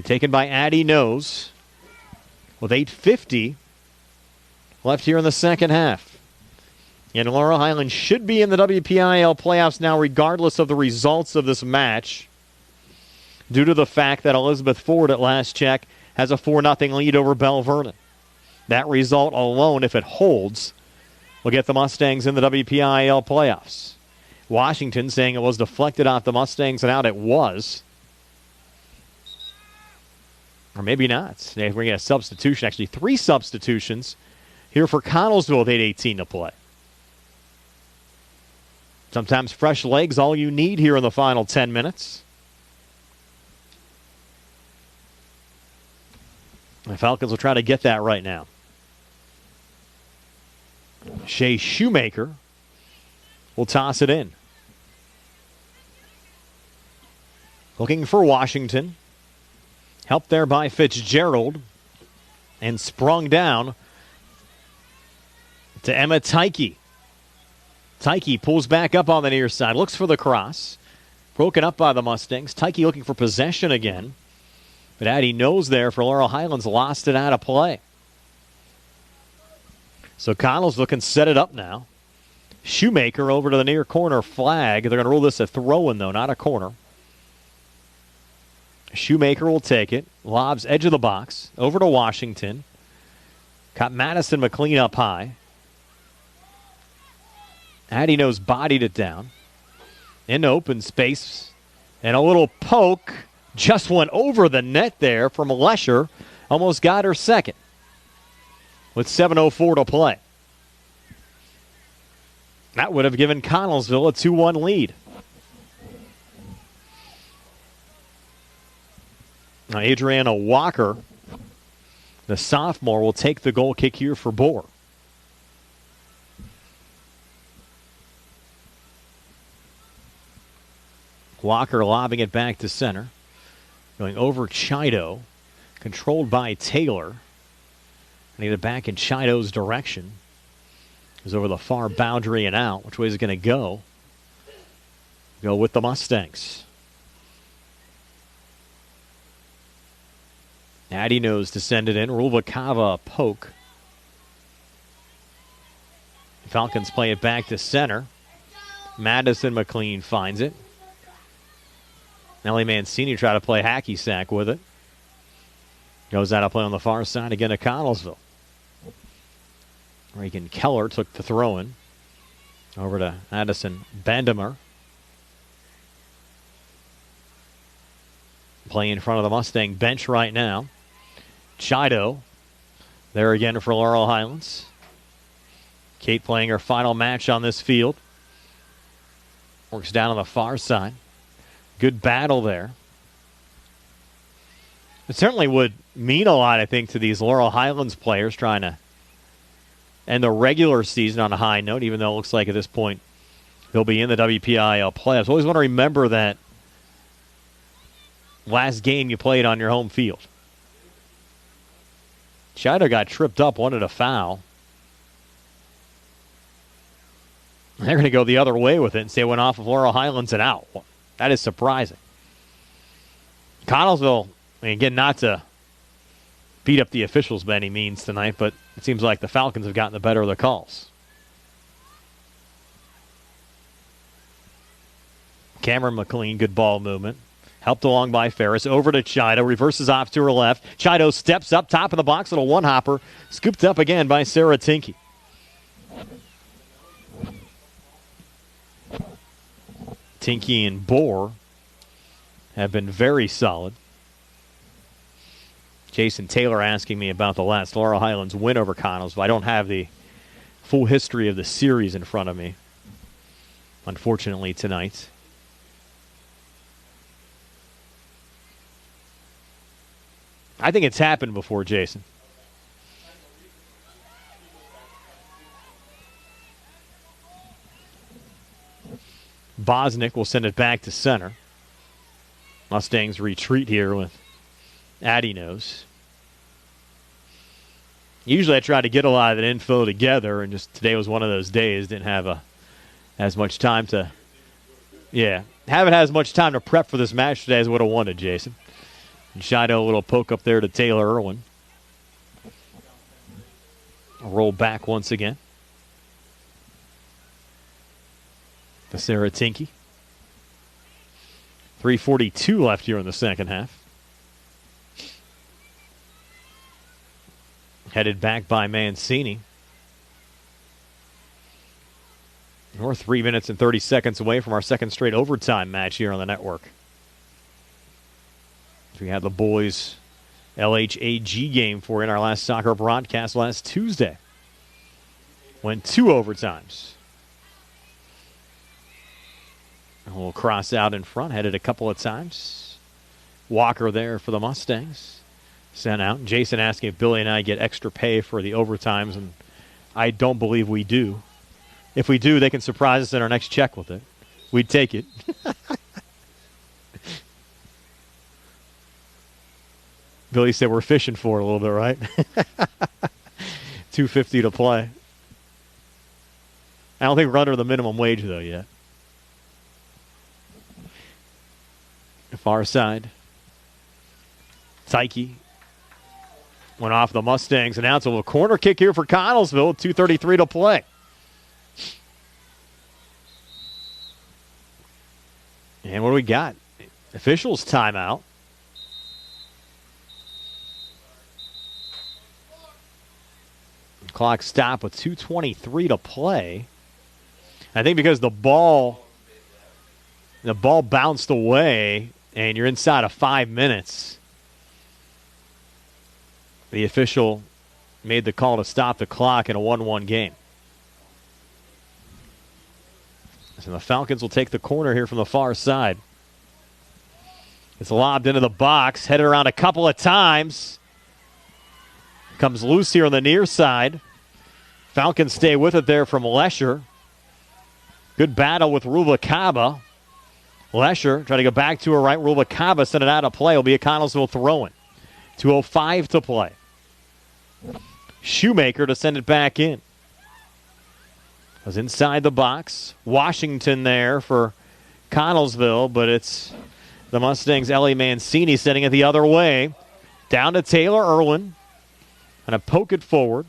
Taken by Addie Nose. With 8:50 left here in the second half. And Laurel Highlands should be in the WPIAL playoffs now regardless of the results of this match. Due to the fact that Elizabeth Ford at last check has a 4-0 lead over Belle Vernon. That result alone, if it holds, will get the Mustangs in the WPIAL playoffs. Washington saying it was deflected off the Mustangs and out. It was. Or maybe not. We're going to get a substitution. Actually, 3 substitutions here for Connellsville with 8:18 to play. Sometimes fresh legs all you need here in the final 10 minutes. The Falcons will try to get that right now. Shea Shoemaker will toss it in. Looking for Washington. Helped there by Fitzgerald. And sprung down to Emma Tyke. Tyke pulls back up on the near side. Looks for the cross. Broken up by the Mustangs. Tyke looking for possession again. But Addie knows there for Laurel Highlands. Lost it out of play. So Connell's looking to set it up now. Shoemaker over to the near corner flag. They're going to rule this a throw-in, though, not a corner. Shoemaker will take it. Lobs edge of the box. Over to Washington. Got Madison McLean up high. Addie knows bodied it down. In open space. And a little poke. Just went over the net there from Lesher. Almost got her second. With 7:04 to play. That would have given Connellsville a 2-1 lead. Now Adriana Walker, the sophomore, will take the goal kick here for Bohr. Walker lobbing it back to center. Going over Chido. Controlled by Taylor. And it back in Chido's direction. Is over the far boundary and out. Which way is it going to go? Go with the Mustangs. Addie knows to send it in. Rulva Kava poke. Falcons play it back to center. Madison McLean finds it. Ellie Mancini try to play hacky sack with it. Goes out of play on the far side again to Connellsville. Regan Keller took the throw-in. Over to Addison Bandemer. Playing in front of the Mustang bench right now. Chido there again for Laurel Highlands. Kate playing her final match on this field. Works down on the far side. Good battle there. It certainly would mean a lot, I think, to these Laurel Highlands players trying to end the regular season on a high note, even though it looks like at this point they'll be in the WPIAL playoffs. Always want to remember that last game you played on your home field. Chido got tripped up, wanted a foul. They're going to go the other way with it and say it went off of Laurel Highlands and out. That is surprising. Connellsville, again, not to beat up the officials by any means tonight, but it seems like the Falcons have gotten the better of the calls. Cameron McLean, good ball movement. Helped along by Ferris. Over to Chido. Reverses off to her left. Chido steps up, top of the box, little one-hopper. Scooped up again by Sarah Tinky. Tinky and Bohr have been very solid. Jason Taylor asking me about the last Laurel Highlands win over Connellsville. I don't have the full history of the series in front of me, unfortunately, tonight. I think it's happened before, Jason. Bosnick will send it back to center. Mustangs retreat here with Addie Nose. Usually I try to get a lot of that info together, and just today was one of those days. Didn't have as much time to, haven't had as much time to prep for this match today as I would have wanted, Jason. And Chido, a little poke up there to Taylor Irwin. A roll back once again to Sarah Tinky. 3:42 left here in the second half. Headed back by Mancini. We're 3 minutes and 30 seconds away from our second straight overtime match here on the network. We had the boys' LHAG game for in our last soccer broadcast last Tuesday. Went 2 overtimes. A little cross out in front, headed a couple of times. Walker there for the Mustangs. Sent out. Jason asking if Billy and I get extra pay for the overtimes, and I don't believe we do. If we do, they can surprise us in our next check with it. We'd take it. Billy said we're fishing for it a little bit, right? $2.50 to play. I don't think we're under the minimum wage, though, yet. The far side. Tyke went off the Mustangs, and now it's a little corner kick here for Connellsville. 2:33 to play. And what do we got? Officials timeout. Clock stop with 2:23 to play. I think because the ball bounced away and you're inside of 5 minutes, the official made the call to stop the clock in a 1-1 game. So the Falcons will take the corner here from the far side. It's lobbed into the box, headed around a couple of times. Comes loose here on the near side. Falcons stay with it there from Lesher. Good battle with Rubalcaba. Lesher trying to go back to her right. Rubalcaba sent it out of play. It'll be a Connellsville throw-in. 2:05 to play. Shoemaker to send it back in. Was inside the box. Washington there for Connellsville, but it's the Mustangs' Ellie Mancini sending it the other way. Down to Taylor Irwin. And a poke it forward.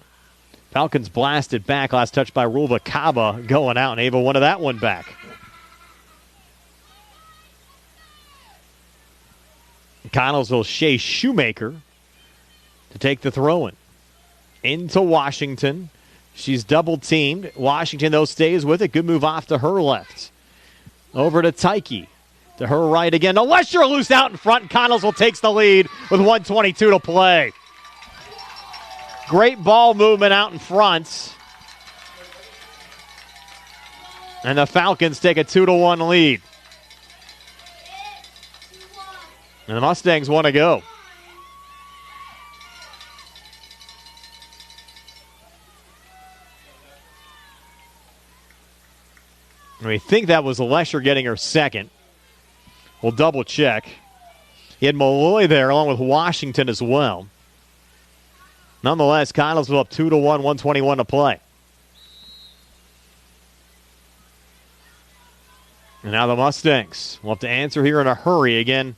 Falcons blasted back. Last touch by Rubalcaba going out, and Ava wanted that one back. Connellsville Shea Shoemaker to take the throw-in. Into Washington. She's double-teamed. Washington, though, stays with it. Good move off to her left. Over to Tyke. To her right again. Now Lesher loose out in front, and Connellsville takes the lead with 1:22 to play. Great ball movement out in front. And the Falcons take a 2-1 lead. And the Mustangs want to go. And we think that was Lesher getting her second. We'll double check. He had Malloy there along with Washington as well. Nonetheless, Connellsville up 2-1, 1:21 to play. And now the Mustangs will have to answer here in a hurry again.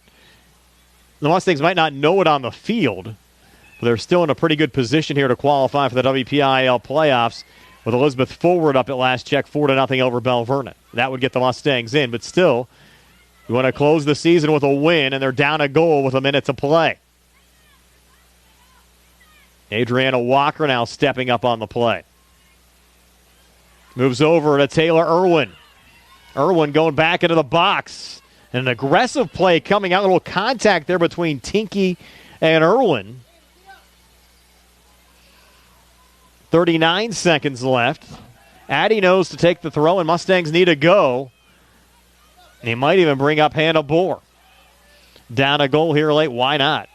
The Mustangs might not know it on the field, but they're still in a pretty good position here to qualify for the WPIAL playoffs with Elizabeth Forward up at last check 4-0 over Bell Vernon. That would get the Mustangs in, but still, you want to close the season with a win, and they're down a goal with a minute to play. Adriana Walker now stepping up on the play. Moves over to Taylor Irwin. Irwin going back into the box. And an aggressive play coming out. A little contact there between Tinky and Irwin. 39 seconds left. Addie knows to take the throw, and Mustangs need a go. And he might even bring up Hannah Bohr. Down a goal here late. Why not?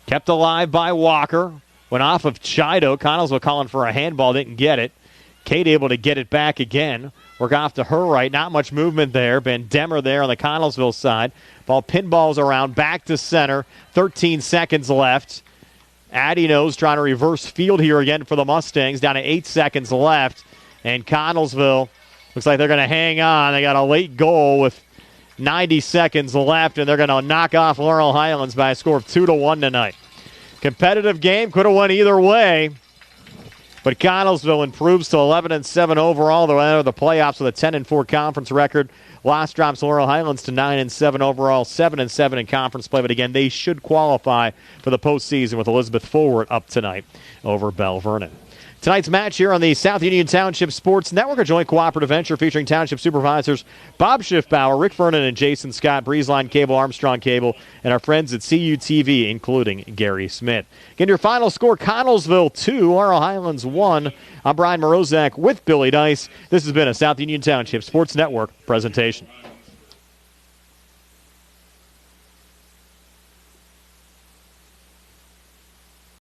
Kept alive by Walker. Went off of Chido. Connellsville calling for a handball. Didn't get it. Kate able to get it back again. Work off to her right. Not much movement there. Ben Demmer there on the Connellsville side. Ball pinballs around. Back to center. 13 seconds left. Addie knows trying to reverse field here again for the Mustangs. Down to 8 seconds left. And Connellsville looks like they're going to hang on. They got a late goal with 90 seconds left, and they're going to knock off Laurel Highlands by a score of 2-1 tonight. Competitive game. Could have went either way. But Connellsville improves to 11-7 overall. They'll enter the playoffs with a 10-4 conference record. Loss drops Laurel Highlands to 9-7 overall, 7-7 in conference play. But again, they should qualify for the postseason with Elizabeth Forward up tonight over Bell Vernon. Tonight's match here on the South Union Township Sports Network, a joint cooperative venture featuring Township Supervisors Bob Schiffbauer, Rick Vernon, and Jason Scott, Breezeline Cable, Armstrong Cable, and our friends at CUTV, including Gary Smith. Again, your final score, Connellsville 2, Laurel Highlands 1. I'm Brian Morozak with Billy Dice. This has been a South Union Township Sports Network presentation.